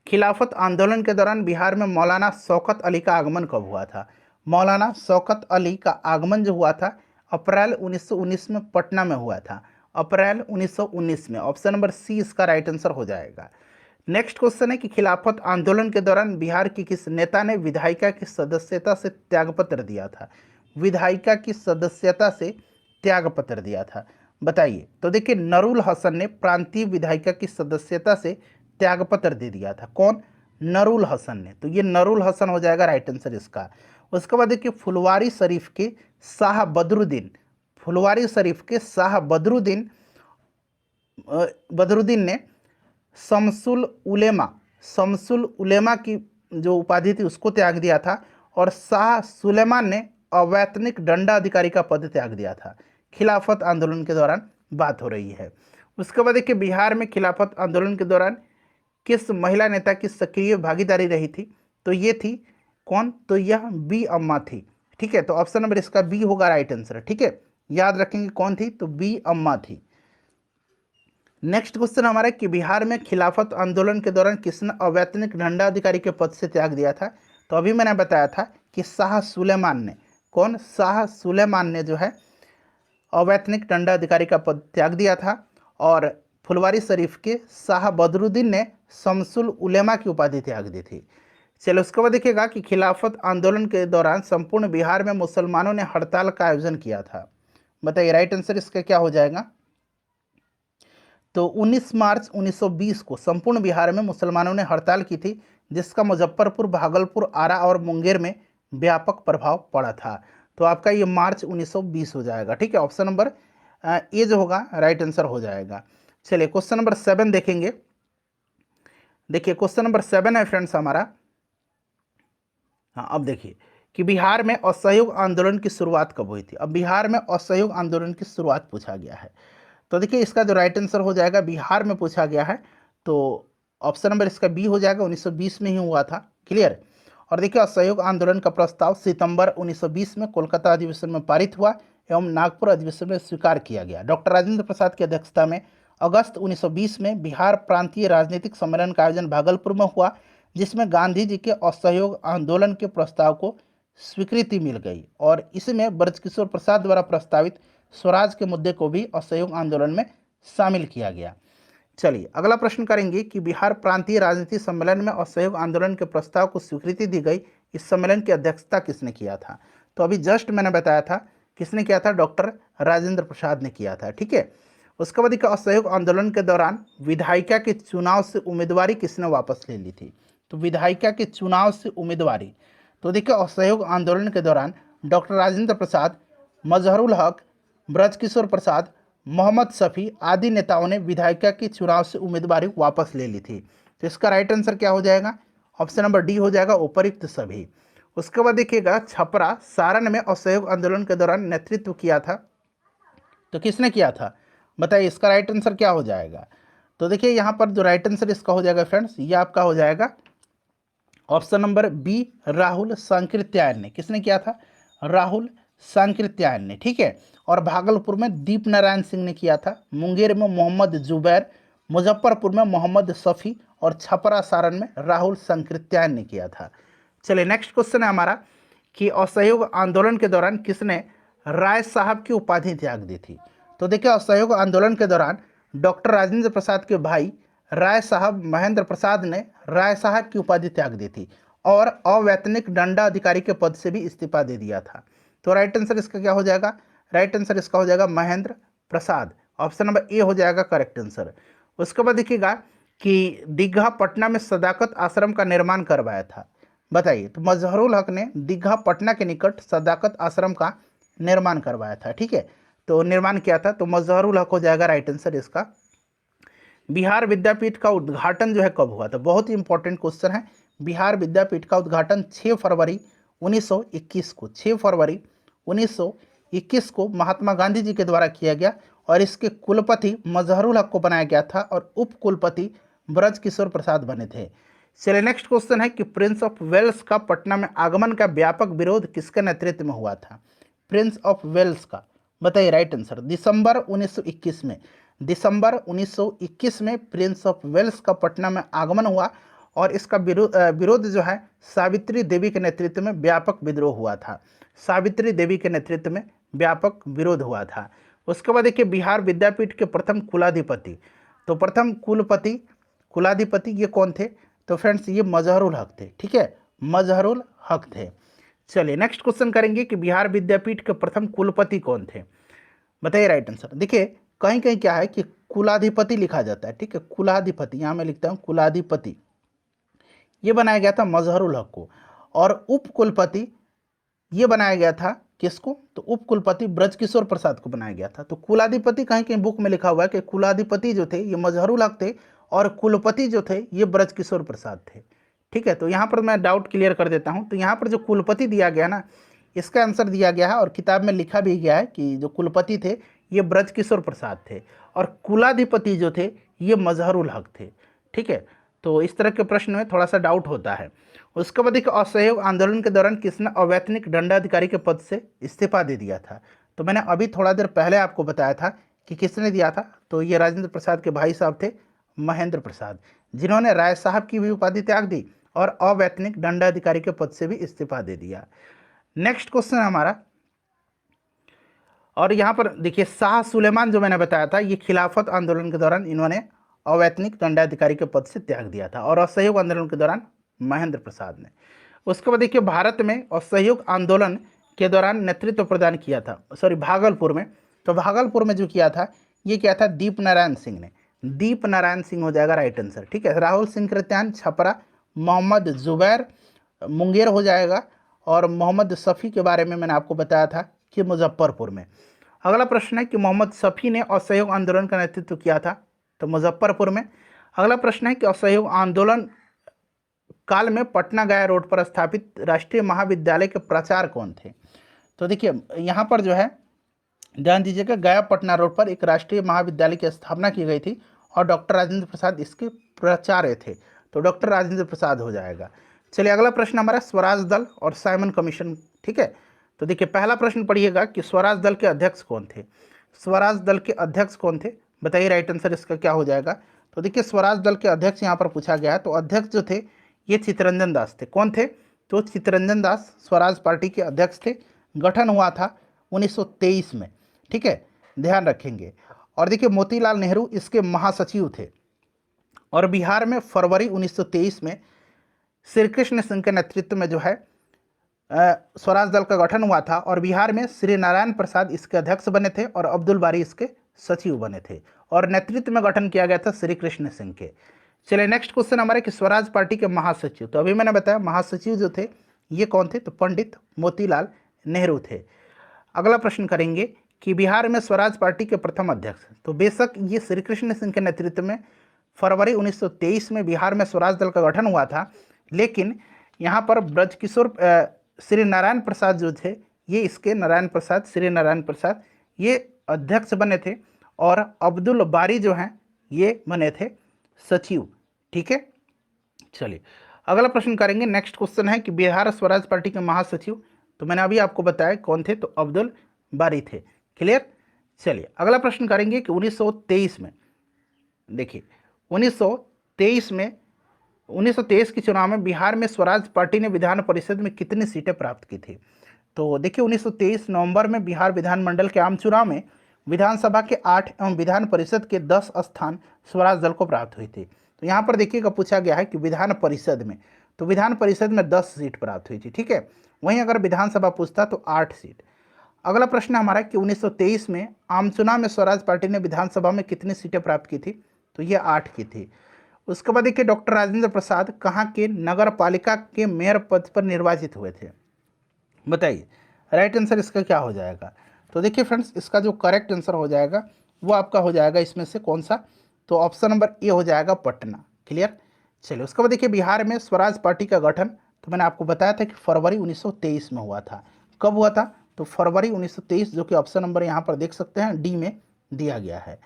खिलाफत आंदोलन के दौरान बिहार में मौलाना शौकत अली का आगमन कब हुआ था? मौलाना शौकत अली का आगमन जो हुआ था अप्रैल 1919 में पटना में हुआ था, अप्रैल 1919 में। ऑप्शन नंबर सी इसका राइट आंसर हो जाएगा। नेक्स्ट क्वेश्चन है कि खिलाफत आंदोलन के दौरान बिहार की किस नेता ने विधायिका की सदस्यता से त्यागपत्र दिया था? विधायिका की सदस्यता से त्यागपत्र दिया था, बताइए। तो देखिए नरुल हसन ने प्रांतीय विधायिका की सदस्यता से त्यागपत्र दे दिया था। कौन? नरुल हसन ने। तो ये नरुल हसन हो जाएगा राइट आंसर इसका। उसके बाद देखिए फुलवारी शरीफ के शाह बदरुद्दीन, फुलवारी शरीफ के शाह बदरुद्दीन ने शमसुल उलेमा की जो उपाधि थी उसको त्याग दिया था और शाह सुलेमान ने अवैतनिक दंडाधिकारी का पद त्याग दिया था। खिलाफत आंदोलन के दौरान बात हो रही है। उसके बाद देखिए बिहार में खिलाफत आंदोलन के दौरान किस महिला नेता की सक्रिय भागीदारी रही थी? तो ये थी कौन? तो यह बी अम्मा थी, ठीक है। तो ऑप्शन नंबर इसका बी होगा राइट आंसर, ठीक है, याद रखेंगे कौन थी? तो बी अम्मा थी। नेक्स्ट क्वेश्चन हमारा कि बिहार में खिलाफत आंदोलन के दौरान किसने अवैतनिक दंडाधिकारी के पद से त्याग दिया था? तो अभी मैंने बताया था कि शाह सुलेमान ने। कौन? शाह सुलेमान ने जो है अवैतनिक दंडाधिकारी का पद त्याग दिया था। और फुलवारी शरीफ के शाह बदरुद्दीन ने शमसुल उलेमा की उपाधि त्याग दी थी। चलो उसके बाद देखिएगा कि खिलाफत आंदोलन के दौरान संपूर्ण बिहार में मुसलमानों ने हड़ताल का आयोजन किया था। बताइए राइट आंसर इसका क्या हो जाएगा। तो 19 मार्च 1920 को संपूर्ण बिहार में मुसलमानों ने हड़ताल की थी, जिसका मुजफ्फरपुर, भागलपुर, आरा और मुंगेर में व्यापक प्रभाव पड़ा था। तो आपका ये मार्च 1920 हो जाएगा। ठीक है, ऑप्शन नंबर ए जो होगा राइट आंसर हो जाएगा। चलिए क्वेश्चन नंबर 7 देखेंगे। देखिए क्वेश्चन नंबर 7 है फ्रेंड्स हमारा। हाँ, अब देखिए कि बिहार में असहयोग आंदोलन की शुरुआत कब हुई थी। अब बिहार में असहयोग आंदोलन की शुरुआत पूछा गया है, तो देखिए इसका जो राइट आंसर हो जाएगा, बिहार में पूछा गया है, तो ऑप्शन नंबर इसका बी हो जाएगा। 1920 में ही हुआ था। क्लियर। और देखिए असहयोग आंदोलन का प्रस्ताव सितंबर 1920 में कोलकाता अधिवेशन में पारित हुआ एवं नागपुर अधिवेशन में स्वीकार किया गया। डॉक्टर राजेंद्र प्रसाद की अध्यक्षता में अगस्त 1920 में बिहार प्रांतीय राजनीतिक सम्मेलन का आयोजन भागलपुर में हुआ, जिसमें गांधी जी के असहयोग आंदोलन के प्रस्ताव को स्वीकृति मिल गई और इसमें ब्रजकिशोर प्रसाद द्वारा प्रस्तावित स्वराज के मुद्दे को भी असहयोग आंदोलन में शामिल किया गया। चलिए अगला प्रश्न करेंगे कि बिहार प्रांतीय राजनीति सम्मेलन में असहयोग आंदोलन के प्रस्ताव को स्वीकृति दी गई। इस सम्मेलन की अध्यक्षता किसने किया था। तो अभी जस्ट मैंने बताया था किसने किया था, डॉक्टर राजेंद्र प्रसाद ने किया था। ठीक है, उसके बाद असहयोग आंदोलन के दौरान विधायिका के चुनाव से उम्मीदवारी किसने वापस ले ली थी। तो विधायिका के चुनाव से उम्मीदवारी, तो देखिए असहयोग आंदोलन के दौरान डॉक्टर राजेंद्र प्रसाद, मजहरुल हक, ब्रजकिशोर प्रसाद, मोहम्मद शफी आदि नेताओं ने विधायिका की चुनाव से उम्मीदवारी वापस ले ली थी। तो इसका राइट आंसर क्या हो जाएगा, ऑप्शन नंबर डी हो जाएगा, उपयुक्त सभी। उसके बाद देखिएगा छपरा, सारण में असहयोग आंदोलन के दौरान नेतृत्व किया था, तो किसने किया था बताइए, इसका राइट आंसर क्या हो जाएगा। तो देखिए यहाँ पर जो राइट आंसर इसका हो जाएगा फ्रेंड्स, ये आपका हो जाएगा option number B, Rahul Sankrityayan ने। किसने किया था, राहुल सांकृत्यायन ने। ठीक है, और भागलपुर में दीप नारायण सिंह ने किया था, मुंगेर में मोहम्मद जुबैर, मुजफ्फरपुर में मोहम्मद शफी और छपरा सारण में राहुल सांकृत्यायन ने किया था। चलिए नेक्स्ट क्वेश्चन है हमारा कि असहयोग आंदोलन के दौरान किसने राय साहब की उपाधि त्याग दी थी। तो देखिए असहयोग आंदोलन के दौरान डॉक्टर राजेंद्र प्रसाद के भाई राय साहब महेंद्र प्रसाद ने राय साहब की उपाधि त्याग दी थी और अवैतनिक दंडा अधिकारी के पद से भी इस्तीफा दे दिया था। तो राइट आंसर इसका क्या हो जाएगा, राइट आंसर इसका हो जाएगा Mahendra Prasad. Option number A हो जाएगा करेक्ट आंसर। उसके बाद देखिएगा कि दीघा पटना में सदाकत आश्रम का निर्माण करवाया था। बताइए, तो मजहरुल हक ने दीघा पटना के निकट सदाकत आश्रम का निर्माण करवाया था। ठीक है, तो निर्माण किया था, तो मजहरुल हक हो जाएगा राइट आंसर इसका। बिहार विद्यापीठ का उद्घाटन जो है कब हुआ था, बहुत ही इंपॉर्टेंट क्वेश्चन है। बिहार विद्यापीठ का उद्घाटन 6 फरवरी 1921 को 6 फरवरी 1921 को महात्मा गांधी जी के द्वारा किया गया और इसके कुलपति मजहरुल हक को बनाया गया था और उप कुलपति ब्रजकिशोर प्रसाद बने थे। चलिए नेक्स्ट क्वेश्चन है कि प्रिंस ऑफ वेल्स का पटना में आगमन का व्यापक विरोध किसके नेतृत्व में हुआ था। प्रिंस ऑफ वेल्स का, बताइए राइट आंसर। दिसंबर 1921 में, दिसंबर 1921 में प्रिंस ऑफ वेल्स का पटना में आगमन हुआ और इसका विरोध जो है सावित्री देवी के नेतृत्व में व्यापक विद्रोह हुआ था। सावित्री देवी के नेतृत्व में व्यापक विरोध हुआ था। उसके बाद देखिए बिहार विद्यापीठ के प्रथम कुलाधिपति, तो प्रथम कुलाधिपति ये कौन थे, तो फ्रेंड्स ये मजहरुल हक थे। ठीक है, मजहरुल हक थे। चलिए नेक्स्ट क्वेश्चन करेंगे कि बिहार विद्यापीठ के प्रथम कुलपति कौन थे, बताइए राइट आंसर। देखिए कहीं कहीं क्या है कि कुलाधिपति लिखा जाता है। ठीक है, कुलाधिपति, यहाँ मैं लिखता हूँ कुलाधिपति, ये बनाया गया था मजहरुल हक को और उप कुलपति ये बनाया गया था किसको, तो उप कुलपति ब्रजकिशोर प्रसाद को बनाया गया था। तो कुलाधिपति कहीं कहीं बुक में लिखा हुआ है कि कुलाधिपति जो थे ये मजहरुल हक थे और कुलपति जो थे ये ब्रजकिशोर प्रसाद थे। ठीक है, तो यहाँ पर मैं डाउट क्लियर कर देता हूँ। तो यहाँ पर जो कुलपति दिया गया ना, इसका आंसर दिया गया है और किताब में लिखा भी गया है कि जो कुलपति थे ये ब्रजकिशोर प्रसाद थे और कुलाधिपति जो थे ये मजहरुल हक थे। ठीक है, तो इस तरह के प्रश्न में थोड़ा सा डाउट होता है। उसके बाद देखिए असहयोग आंदोलन के दौरान किसने अवैतनिक दंडाधिकारी के पद से इस्तीफा दे दिया था। तो मैंने अभी थोड़ा देर पहले आपको बताया था कि किसने दिया था, तो ये राजेंद्र प्रसाद के भाई साहब थे महेंद्र प्रसाद, जिन्होंने राय साहब की भी उपाधि त्याग दी और अवैतनिक दंडाधिकारी के पद से भी इस्तीफा दे दिया। नेक्स्ट क्वेश्चन हमारा और यहाँ पर देखिए शाह सुलेमान जो मैंने बताया था, ये खिलाफत आंदोलन के दौरान इन्होंने अवैतनिक दंडाधिकारी के पद से त्याग दिया था, और असहयोग आंदोलन के दौरान महेंद्र प्रसाद ने। उसके बाद देखिए भारत में असहयोग आंदोलन के दौरान नेतृत्व प्रदान किया था, सॉरी भागलपुर में, तो भागलपुर में जो किया था ये क्या था, दीप नारायण सिंह ने। दीप नारायण सिंह हो जाएगा राइट आंसर, ठीक है। राहुल सिंह कृत्यान छपरा, मोहम्मद जुबैर मुंगेर हो जाएगा, और मोहम्मद शफी के बारे में मैंने आपको बताया था कि मुजफ्फरपुर में। अगला प्रश्न है कि मोहम्मद शफी ने असहयोग आंदोलन का नेतृत्व किया था, तो मुजफ्फरपुर में। अगला प्रश्न है कि असहयोग आंदोलन काल में पटना गया रोड पर स्थापित राष्ट्रीय महाविद्यालय के प्राचार्य कौन थे? तो देखिए यहाँ पर जो है ध्यान दीजिएगा, गया पटना रोड पर एक राष्ट्रीय महाविद्यालय की स्थापना की गई थी, और डॉक्टर राजेंद्र प्रसाद इसके प्राचार्य थे, तो डॉक्टर राजेंद्र प्रसाद हो जाएगा। चलिए अगला प्रश्न हमारा स्वराज दल और साइमन कमीशन, ठीक है। तो देखिए पहला प्रश्न पढ़िएगा कि स्वराज दल के अध्यक्ष कौन थे? स्वराज दल के अध्यक्ष कौन थे, बताइए राइट आंसर इसका क्या हो जाएगा। तो देखिए स्वराज दल के अध्यक्ष यहाँ पर पूछा गया है, तो अध्यक्ष जो थे ये चित्तरंजन दास थे। कौन थे? तो चित्तरंजन दास स्वराज पार्टी के अध्यक्ष थे। गठन हुआ था 1923 में, ठीक है, ध्यान रखेंगे। और देखिए मोतीलाल नेहरू इसके महासचिव थे, और बिहार में फरवरी 1923 में श्री कृष्ण सिंह के नेतृत्व में जो है स्वराज दल का गठन हुआ था, और बिहार में श्री नारायण प्रसाद इसके अध्यक्ष बने थे, और अब्दुल बारी इसके सचिव बने थे, और नेतृत्व में गठन किया गया था श्री कृष्ण सिंह के। चलिए नेक्स्ट क्वेश्चन हमारे कि स्वराज पार्टी के महासचिव, तो अभी मैंने बताया महासचिव जो थे ये कौन थे, तो पंडित मोतीलाल नेहरू थे। अगला प्रश्न करेंगे कि बिहार में स्वराज पार्टी के प्रथम अध्यक्ष, तो बेशक ये श्री कृष्ण सिंह के नेतृत्व में फरवरी 1923 में बिहार में स्वराज दल का गठन हुआ था, लेकिन यहाँ पर ब्रजकिशोर श्री नारायण प्रसाद जो थे ये इसके नारायण प्रसाद, श्री नारायण प्रसाद ये अध्यक्ष बने थे, और अब्दुल बारी जो हैं ये बने थे सचिव, ठीक है। चलिए अगला प्रश्न करेंगे, नेक्स्ट क्वेश्चन है कि बिहार स्वराज पार्टी के महासचिव, तो मैंने अभी आपको बताया कौन थे, तो अब्दुल बारी थे, क्लियर। चलिए अगला प्रश्न करेंगे कि 1923 में, देखिए 1923 के चुनाव में बिहार में स्वराज पार्टी ने विधान परिषद में कितनी सीटें प्राप्त की थी? तो देखिए 1923 नवंबर में बिहार विधानमंडल के आम चुनाव में विधानसभा के 8 एवं विधान परिषद के 10 स्थान स्वराज दल को प्राप्त हुई थी। तो यहाँ पर देखिएगा पूछा गया है कि विधान परिषद में, तो विधान परिषद में 10 सीट प्राप्त हुई थी, ठीक है। वहीं अगर विधानसभा पूछता तो 8 सीट। अगला प्रश्न हमारा कि 1923 में आम चुनाव में स्वराज पार्टी ने विधानसभा में कितनी सीटें प्राप्त की थी? तो ये 8 की थी। उसके बाद देखिए डॉक्टर राजेंद्र प्रसाद कहाँ के नगर पालिका के मेयर पद पर निर्वाचित हुए थे? बताइए राइट आंसर इसका क्या हो जाएगा। तो देखिए फ्रेंड्स इसका जो करेक्ट आंसर हो जाएगा वो आपका हो जाएगा इसमें से कौन सा, तो ऑप्शन नंबर ए हो जाएगा पटना, क्लियर। चलिए उसके बाद देखिए बिहार में स्वराज पार्टी का गठन, तो मैंने आपको बताया था कि फरवरी 1923 में हुआ था। कब हुआ था? तो फरवरी 1923, जो कि ऑप्शन नंबर यहाँ पर देख सकते हैं डी में दिया गया है।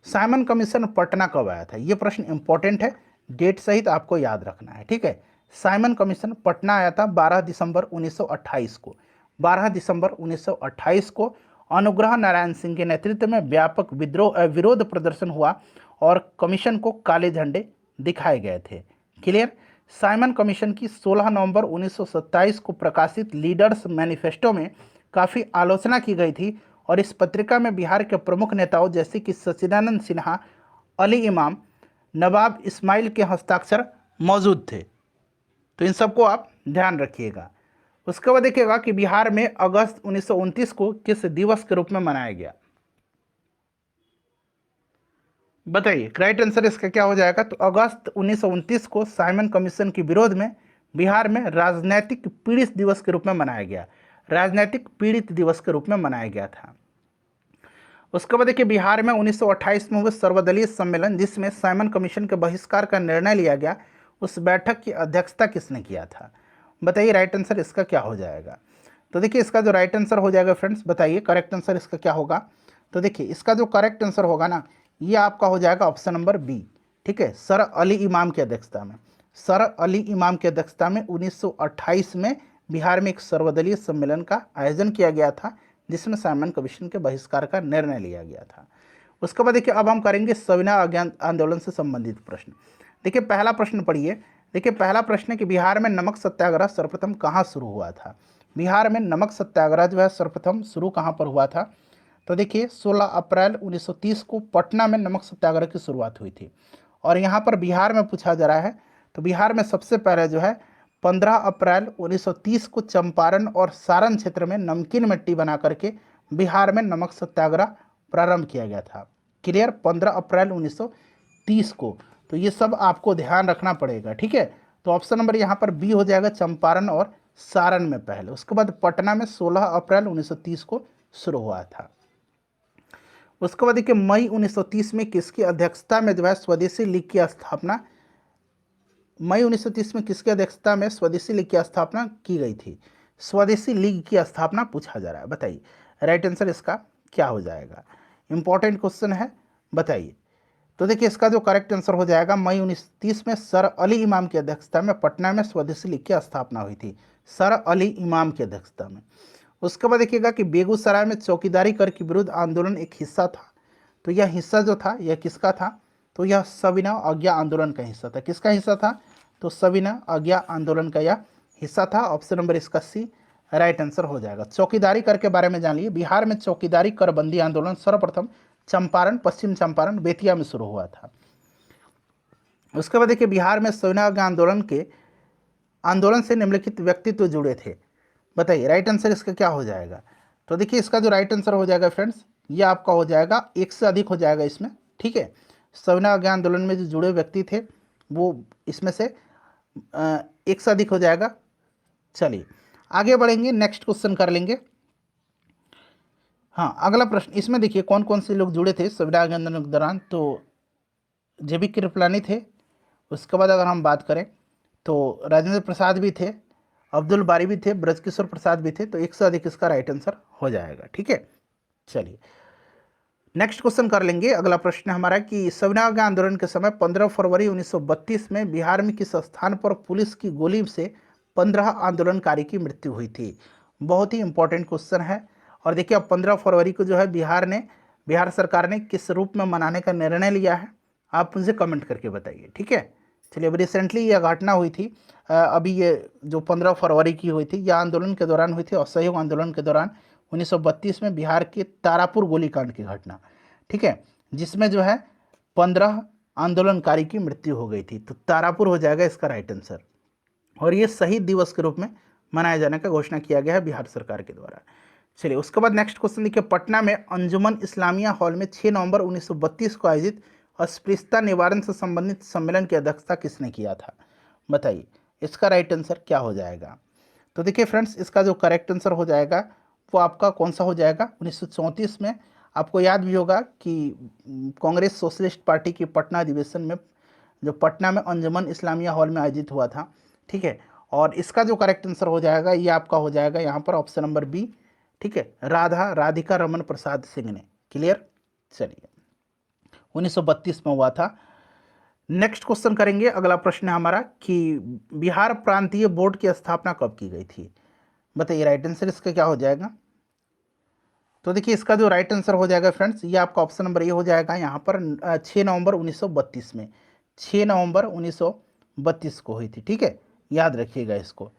साइमन कमीशन पटना कब आया था? ये प्रश्न इंपॉर्टेंट है, डेट सहित आपको याद रखना है, ठीक है। साइमन कमीशन पटना आया था 12 दिसंबर 1928 को। 12 दिसंबर 1928 को अनुग्रह नारायण सिंह के नेतृत्व में व्यापक विरोध प्रदर्शन हुआ, और कमीशन को काले झंडे दिखाए गए थे, क्लियर। साइमन कमीशन की 16 नवंबर 1927 को प्रकाशित लीडर्स मैनिफेस्टो में काफ़ी आलोचना की गई थी, और इस पत्रिका में बिहार के प्रमुख नेताओं जैसे कि सच्चिदानंद सिन्हा, अली इमाम, नवाब इस्माइल के हस्ताक्षर मौजूद थे। तो इन सबको आप ध्यान रखिएगा। उसके बाद देखिएगा कि बिहार में अगस्त 1929 को किस दिवस के रूप में मनाया गया? बताइए राइट आंसर इसका क्या हो जाएगा। तो अगस्त 1929 को साइमन कमीशन के विरोध में बिहार में राजनैतिक पीड़ित दिवस के रूप में मनाया गया। राजनैतिक पीड़ित दिवस के रूप में मनाया गया था। उसके बाद देखिए बिहार में 1928 में हुए सर्वदलीय सम्मेलन जिसमें साइमन कमीशन के बहिष्कार का निर्णय लिया गया, उस बैठक की अध्यक्षता किसने किया था? बताइए राइट आंसर इसका क्या हो जाएगा। तो देखिए इसका जो राइट आंसर हो जाएगा फ्रेंड्स, बताइए करेक्ट आंसर इसका क्या होगा। तो देखिए इसका जो करेक्ट आंसर होगा ना, ये आपका हो जाएगा ऑप्शन नंबर बी, ठीक है, सर अली इमाम की अध्यक्षता में। सर अली इमाम की अध्यक्षता में 1928 में बिहार में एक सर्वदलीय सम्मेलन का आयोजन किया गया था, जिसमें साइमन कमीशन के बहिष्कार का निर्णय लिया गया था। उसके बाद देखिए अब हम करेंगे सविनय आंदोलन से संबंधित प्रश्न। देखिए पहला प्रश्न पढ़िए। देखिए पहला प्रश्न है कि बिहार में नमक सत्याग्रह सर्वप्रथम कहाँ शुरू हुआ था? बिहार में नमक सत्याग्रह जो है सर्वप्रथम शुरू कहाँ पर हुआ था? तो देखिए 16 अप्रैल 1930 को पटना में नमक सत्याग्रह की शुरुआत हुई थी। और यहाँ पर बिहार में पूछा जा रहा है, तो बिहार में सबसे पहले जो है 15 अप्रैल 1930 को चंपारण और सारण क्षेत्र में नमकीन मिट्टी बना करके बिहार में नमक सत्याग्रह प्रारंभ किया गया था। क्लियर, 15 अप्रैल 1930 को। तो ये सब आपको ध्यान रखना पड़ेगा, ठीक है। तो ऑप्शन नंबर यहाँ पर बी हो जाएगा, चंपारण और सारण में पहले। उसके बाद पटना में 16 अप्रैल 1930 को शुरू हुआ था। उसके बाद देखिए मई 1930 में किसकी अध्यक्षता में जो है स्वदेशी लीग की स्थापना, मई 1930 में किसकी अध्यक्षता में स्वदेशी लीग की स्थापना की गई थी? स्वदेशी लीग की स्थापना पूछा जा रहा है, बताइए राइट आंसर इसका क्या हो जाएगा। इंपॉर्टेंट क्वेश्चन है, बताइए। तो देखिए इसका जो करेक्ट आंसर हो जाएगा, मई 1930 में सर अली इमाम की अध्यक्षता में पटना में स्वदेशी लीग की स्थापना हुई थी, सर अली इमाम की अध्यक्षता में। उसके बाद देखिएगा कि बेगूसराय में चौकीदारी कर के विरुद्ध आंदोलन एक हिस्सा था। तो यह हिस्सा जो था यह किसका था? तो यह सविनय अवज्ञा आंदोलन का हिस्सा था। किसका हिस्सा था? तो सविनय अवज्ञा आंदोलन का यह हिस्सा था। ऑप्शन नंबर इसका सी राइट आंसर हो जाएगा। चौकीदारी कर के बारे में जान लिए। बिहार में चौकीदारी कर बंदी आंदोलन सर्वप्रथम चंपारण, पश्चिम चंपारण, बेतिया में शुरू हुआ था। उसके बाद देखिए बिहार में सविनय अवज्ञा आंदोलन से निम्नलिखित व्यक्तित्व जुड़े थे, बताइए राइट आंसर इसका क्या हो जाएगा। तो देखिए इसका जो राइट आंसर हो जाएगा फ्रेंड्स, ये आपका हो जाएगा एक से अधिक हो जाएगा इसमें, ठीक है। सविनय अवज्ञा आंदोलन में जो जुड़े व्यक्ति थे वो इसमें से एक से अधिक हो जाएगा। चलिए आगे बढ़ेंगे, नेक्स्ट क्वेश्चन कर लेंगे। हाँ, अगला प्रश्न इसमें देखिए कौन कौन से लोग जुड़े थे सविनय अवज्ञा आंदोलन के दौरान। तो जेबी कृपलानी थे। उसके बाद अगर हम बात करें तो राजेंद्र प्रसाद भी थे, अब्दुल बारी भी थे, ब्रजकिशोर प्रसाद भी थे। तो एक से अधिक इसका राइट आंसर हो जाएगा, ठीक है। चलिए नेक्स्ट क्वेश्चन कर लेंगे। अगला प्रश्न हमारा कि सविनय अवज्ञा आंदोलन के समय 15 फरवरी 1932 में बिहार में किस स्थान पर पुलिस की गोली से 15 आंदोलनकारी की मृत्यु हुई थी? बहुत ही इंपॉर्टेंट क्वेश्चन है। और देखिए अब 15 फरवरी को जो है बिहार सरकार ने किस रूप में मनाने का निर्णय लिया है, आप मुझे कमेंट करके बताइए, ठीक है। चलिए अब रिसेंटली यह घटना हुई थी, अभी ये जो 15 फरवरी की हुई थी, यह आंदोलन के दौरान हुई थी, असहयोग आंदोलन के दौरान 1932 में बिहार के तारापुर गोलीकांड की घटना, ठीक है, जिसमें जो है 15 आंदोलनकारी की मृत्यु हो गई थी। तो तारापुर हो जाएगा इसका राइट आंसर। और ये शहीद दिवस के रूप में मनाए जाने का घोषणा किया गया है बिहार सरकार के द्वारा। चलिए उसके बाद नेक्स्ट क्वेश्चन देखिए, पटना में अंजुमन इस्लामिया हॉल में 6 नवंबर 1932 को आयोजित अस्पृश्यता निवारण से संबंधित सम्मेलन की अध्यक्षता किसने किया था? बताइए इसका राइट आंसर क्या हो जाएगा। तो देखिए फ्रेंड्स इसका जो करेक्ट आंसर हो जाएगा वो आपका कौन सा हो जाएगा, 1934 में। आपको याद भी होगा कि कांग्रेस सोशलिस्ट पार्टी की पटना अधिवेशन में जो पटना में अंजुमन इस्लामिया हॉल में आयोजित हुआ था, ठीक है। और इसका जो करेक्ट आंसर हो जाएगा ये आपका हो जाएगा यहाँ पर ऑप्शन नंबर बी, ठीक है, राधिका रमन प्रसाद सिंह ने। क्लियर, चलिए 1932 में हुआ था। नेक्स्ट क्वेश्चन करेंगे। अगला प्रश्न है हमारा कि बिहार प्रांतीय बोर्ड की स्थापना कब की गई थी? बताइए राइट आंसर इसका क्या हो जाएगा। तो देखिए इसका जो राइट आंसर हो जाएगा फ्रेंड्स, ये आपका ऑप्शन नंबर ये हो जाएगा यहाँ पर 6 नवंबर 1932 में, 6 नवंबर 1932 को हुई थी, ठीक है, याद रखिएगा इसको।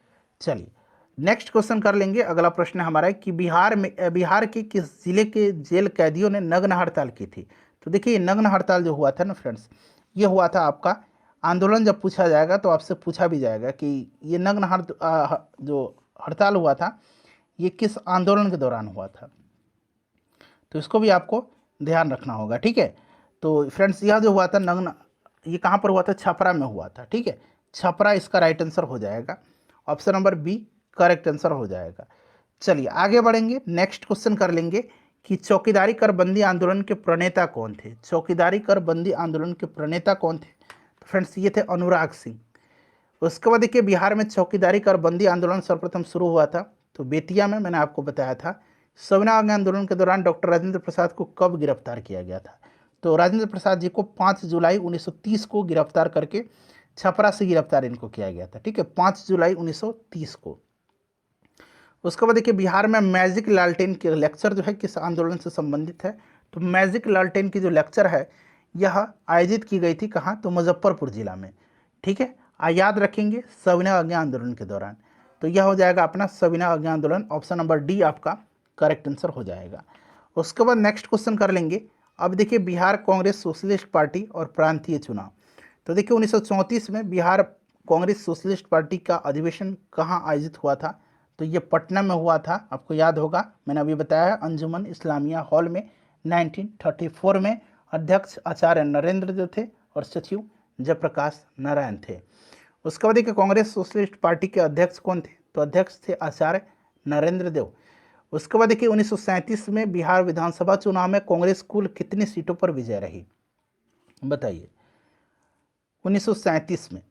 चलिए नेक्स्ट क्वेश्चन कर लेंगे। अगला प्रश्न हमारा है कि बिहार के किस जिले के जेल कैदियों ने नग्न हड़ताल की थी? तो देखिए नग्न हड़ताल जो हुआ था ना फ्रेंड्स, ये हुआ था आपका आंदोलन। जब पूछा जाएगा तो आपसे पूछा भी जाएगा कि ये जो हड़ताल हुआ था ये किस आंदोलन के दौरान हुआ था, तो इसको भी आपको ध्यान रखना होगा, ठीक है। तो फ्रेंड्स यह जो हुआ था ये कहाँ पर हुआ था? छपरा में हुआ था, ठीक है, छपरा इसका राइट आंसर हो जाएगा। Option number B correct answer हो जाएगा। चलिए आगे बढ़ेंगे, नेक्स्ट क्वेश्चन कर लेंगे कि चौकीदारी कर बंदी आंदोलन के प्रणेता कौन थे? चौकीदारी कर बंदी आंदोलन के प्रणेता कौन थे? तो फ्रेंड्स ये थे अनुराग सिंह। उसके बाद देखिए बिहार में चौकीदारी कर बंदी आंदोलन सर्वप्रथम शुरू हुआ था तो बेतिया में, मैंने आपको बताया था। सविनय अवज्ञा आंदोलन के दौरान डॉक्टर राजेंद्र प्रसाद को कब गिरफ्तार किया गया था? तो राजेंद्र प्रसाद जी को 5 जुलाई 1930 को गिरफ्तार करके छपरा से गिरफ्तार इनको किया गया था, ठीक है, 5 जुलाई 1930 को। उसके बाद देखिए बिहार में मैजिक लालटेन के लेक्चर जो है किस आंदोलन से संबंधित है? तो मैजिक लालटेन की जो लेक्चर है यह आयोजित की गई थी कहाँ? तो मुजफ्फरपुर जिला में, ठीक है। याद रखेंगे सविनय अवज्ञा आंदोलन के दौरान। तो यह हो जाएगा अपना सविनय अवज्ञा आंदोलन, ऑप्शन नंबर डी आपका करेक्ट आंसर हो जाएगा। उसके बाद नेक्स्ट क्वेश्चन कर लेंगे। अब देखिए बिहार कांग्रेस सोशलिस्ट पार्टी और प्रांतीय चुनाव। तो देखिए 1934 में बिहार कांग्रेस सोशलिस्ट पार्टी का अधिवेशन कहाँ आयोजित हुआ था? तो ये पटना में हुआ था, आपको याद होगा, मैंने अभी बताया है, अंजुमन इस्लामिया हॉल में 1934 में। अध्यक्ष आचार्य नरेंद्र देव थे और सचिव जयप्रकाश नारायण थे। उसके बाद देखिए कांग्रेस सोशलिस्ट पार्टी के अध्यक्ष कौन थे? तो अध्यक्ष थे आचार्य नरेंद्र देव। उसके बाद देखिए 1937 में बिहार विधानसभा चुनाव में कांग्रेस कुल कितनी सीटों पर विजय रही? बताइए 1937 में।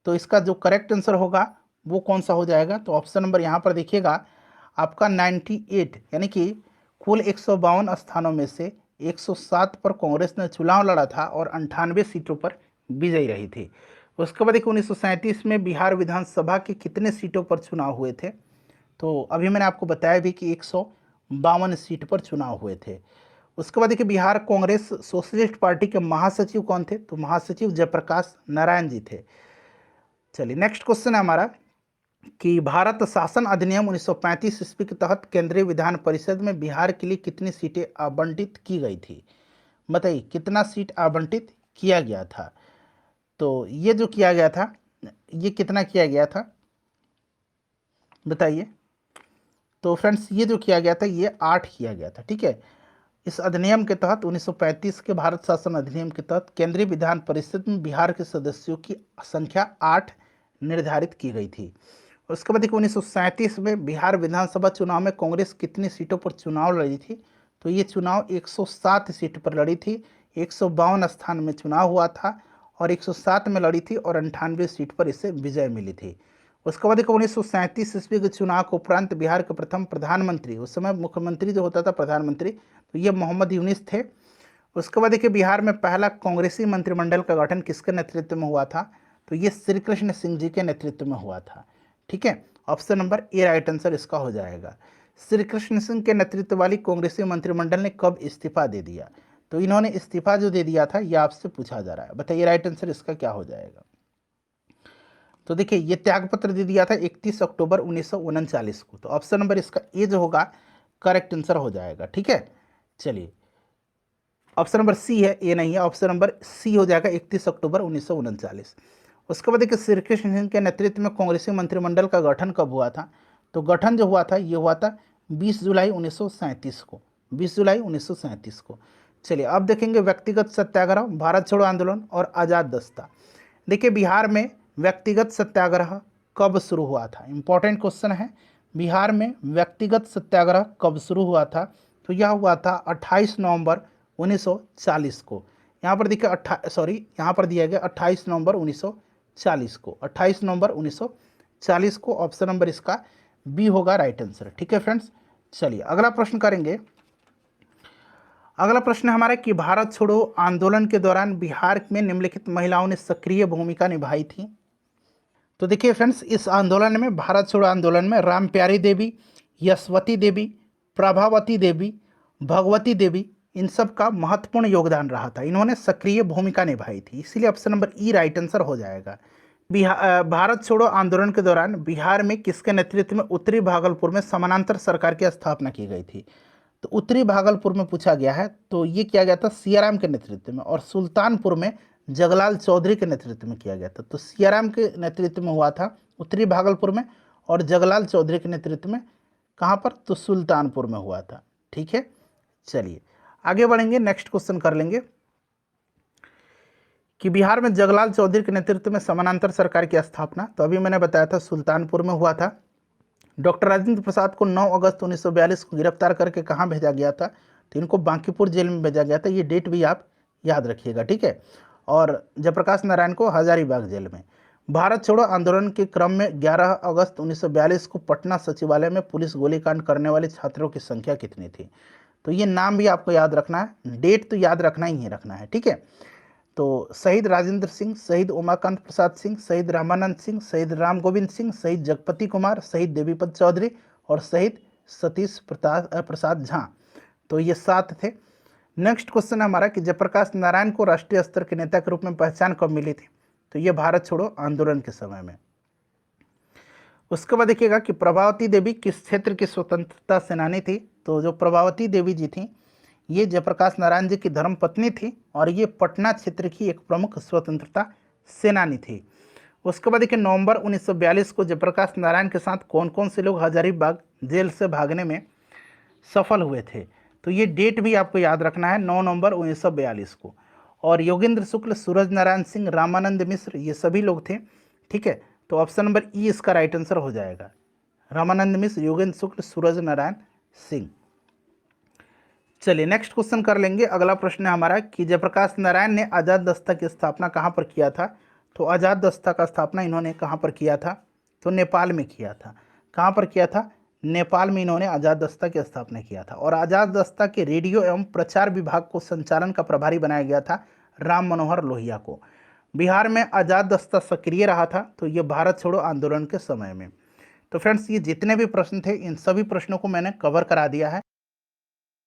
तो इसका जो करेक्ट आंसर होगा वो कौन सा हो जाएगा? तो ऑप्शन नंबर यहाँ पर देखिएगा आपका 98, यानी कि कुल 152 स्थानों में से 107 पर कांग्रेस ने चुनाव लड़ा था और 98 सीटों पर विजयी रही थी। उसके बाद देखिए 1937 में बिहार विधानसभा के कितने सीटों पर चुनाव हुए थे? तो अभी मैंने आपको बताया भी कि 152 सीट पर चुनाव हुए थे। उसके बाद देखिए बिहार कांग्रेस सोशलिस्ट पार्टी के महासचिव कौन थे? तो महासचिव जयप्रकाश नारायण जी थे। चलिए नेक्स्ट क्वेश्चन है हमारा कि भारत शासन अधिनियम 1935 ईस्वी के तहत केंद्रीय विधान परिषद में बिहार के लिए कितनी सीटें आवंटित की गई थी? बताइए कितना सीट आवंटित किया गया था? तो ये जो किया गया था, ये कितना किया गया था बताइए? तो फ्रेंड्स ये जो किया गया था ये 8 किया गया था, ठीक है। इस अधिनियम के तहत 1935 के भारत शासन अधिनियम के तहत केंद्रीय विधान परिषद में बिहार के सदस्यों की संख्या 8 निर्धारित की गई थी। उसके बाद देखिए 1937 में बिहार विधानसभा चुनाव में कांग्रेस कितनी सीटों पर चुनाव लड़ी थी? तो ये चुनाव 107 सीट पर लड़ी थी। 152 स्थान में चुनाव हुआ था और 107 में लड़ी थी और 98 सीट पर इसे विजय मिली थी। उसके बाद देखो 1937 ईस्वी के चुनाव के उपरांत बिहार के प्रथम प्रधानमंत्री, उस समय मुख्यमंत्री जो होता था प्रधानमंत्री, तो ये मोहम्मद यूनिस थे। उसके बाद देखिए बिहार में पहला कांग्रेसी मंत्रिमंडल का गठन किसके नेतृत्व में हुआ था? तो ये श्री कृष्ण सिंह जी के नेतृत्व में हुआ था, ठीक है। Option number A right answer इसका हो जाएगा। श्री कृष्ण सिंह के नेतृत्व वाली कांग्रेसी मंत्रिमंडल ने कब इस्तीफा दे दिया? तो इन्होंने इस्तीफा जो दे दिया था ये आपसे पूछा जा रहा है, बताइए राइट आंसर इसका क्या हो जाएगा? तो देखिए ये त्यागपत्र दे दिया था 31 अक्टूबर 1939 को। तो ऑप्शन नंबर इसका ए जो होगा करेक्ट आंसर हो जाएगा, ठीक है। चलिए ऑप्शन नंबर सी है, ए नहीं है, ऑप्शन नंबर सी हो जाएगा 31 अक्टूबर 1939। उसके बाद देखिए श्री कृष्ण सिंह के नेतृत्व में कांग्रेसी मंत्रिमंडल का गठन कब हुआ था? तो गठन जो हुआ था ये हुआ था 20 जुलाई 1937 को, 20 जुलाई 1937 को। चलिए अब देखेंगे व्यक्तिगत सत्याग्रह, भारत छोड़ो आंदोलन और आज़ाद दस्ता। देखिए बिहार में व्यक्तिगत सत्याग्रह कब शुरू हुआ था? इंपॉर्टेंट क्वेश्चन है। बिहार में व्यक्तिगत सत्याग्रह कब शुरू हुआ था? तो यह हुआ था 28 नवंबर 1940 को। यहाँ पर देखिए यहाँ पर दिया गया 28 नवंबर 1940 को, 28 नवंबर 1940 को। ऑप्शन नंबर इसका बी होगा राइट आंसर, ठीक है फ्रेंड्स। चलिए अगला प्रश्न करेंगे। अगला प्रश्न है हमारा कि भारत छोड़ो आंदोलन के दौरान बिहार में निम्नलिखित महिलाओं ने सक्रिय भूमिका निभाई थी। तो देखिए फ्रेंड्स इस आंदोलन में, भारत छोड़ो आंदोलन में, राम प्यारी देवी, यशवती देवी, प्रभावती देवी, भगवती देवी, इन सब का महत्वपूर्ण योगदान रहा था। इन्होंने सक्रिय भूमिका निभाई थी, इसीलिए ऑप्शन नंबर ई राइट आंसर हो जाएगा। भारत छोड़ो आंदोलन के दौरान बिहार में किसके नेतृत्व में उत्तरी भागलपुर में समानांतर सरकार की स्थापना की गई थी? तो उत्तरी भागलपुर में पूछा गया है, तो ये किया गया था सियाराम के नेतृत्व में, और सुल्तानपुर में जगलाल चौधरी के नेतृत्व में किया गया था। तो सियाराम के नेतृत्व में हुआ था उत्तरी भागलपुर में, और जगलाल चौधरी के नेतृत्व में कहाँ पर? तो सुल्तानपुर में हुआ था, ठीक है। चलिए आगे बढ़ेंगे, नेक्स्ट क्वेश्चन कर लेंगे कि बिहार में जगलाल चौधरी के नेतृत्व में समानांतर सरकार की स्थापना, तो अभी मैंने बताया था सुल्तानपुर में हुआ था। डॉक्टर राजेंद्र प्रसाद को 9 अगस्त 1942 को गिरफ्तार करके कहाँ भेजा गया था? तो इनको बांकीपुर जेल में भेजा गया था, ये डेट भी आप याद रखिएगा, ठीक है। और जयप्रकाश नारायण को हजारीबाग जेल में। भारत छोड़ो आंदोलन के क्रम में 11 अगस्त 1942 को पटना सचिवालय में पुलिस गोलीकांड करने वाले छात्रों की संख्या कितनी थी? तो ये नाम भी आपको याद रखना है, डेट तो याद रखना ही रखना है, ठीक है। तो शहीद राजेंद्र सिंह, शहीद उमाकांत प्रसाद सिंह, शहीद रामानंद सिंह, शहीद राम गोविंद सिंह, शहीद जगपति कुमार, शहीद देवीपत चौधरी और शहीद सतीश प्रसाद झा। तो ये 7 थे। नेक्स्ट क्वेश्चन है हमारा कि जयप्रकाश नारायण को राष्ट्रीय स्तर के नेता के रूप में पहचान कब मिली थी? तो ये भारत छोड़ो आंदोलन के समय में। उसके बाद देखिएगा कि प्रभावती देवी किस क्षेत्र की स्वतंत्रता सेनानी थी। तो जो प्रभावती देवी जी थी ये जयप्रकाश नारायण जी की धर्मपत्नी थी और ये पटना क्षेत्र की एक प्रमुख स्वतंत्रता सेनानी थी। उसके बाद देखिए नवंबर 1942 को जयप्रकाश नारायण के साथ कौन कौन से लोग हजारीबाग जेल से भागने में सफल हुए थे। तो ये डेट भी आपको याद रखना है, 9 नवंबर 1942 को। और योगेंद्र शुक्ल, सूरज नारायण सिंह, रामानंद मिश्र, ये सभी लोग थे। ठीक है, तो ऑप्शन नंबर ई इसका राइट आंसर हो जाएगा। रामानंद मिश्र, योगेंद्र शुक्ल, सूरज नारायण सिंह। चलिए नेक्स्ट क्वेश्चन कर लेंगे। अगला प्रश्न है हमारा कि जयप्रकाश नारायण ने आज़ाद दस्ता की स्थापना कहाँ पर किया था। तो आज़ाद दस्ता का स्थापना इन्होंने कहाँ पर किया था। तो नेपाल में किया था। कहाँ पर किया था, नेपाल में इन्होंने आज़ाद दस्ता की स्थापना किया था। और आज़ाद दस्ता के रेडियो एवं प्रचार विभाग को संचालन का प्रभारी बनाया गया था राम मनोहर लोहिया को। बिहार में आज़ाद दस्ता सक्रिय रहा था, तो ये भारत छोड़ो आंदोलन के समय में। तो फ्रेंड्स ये जितने भी प्रश्न थे इन सभी प्रश्नों को मैंने कवर करा दिया है।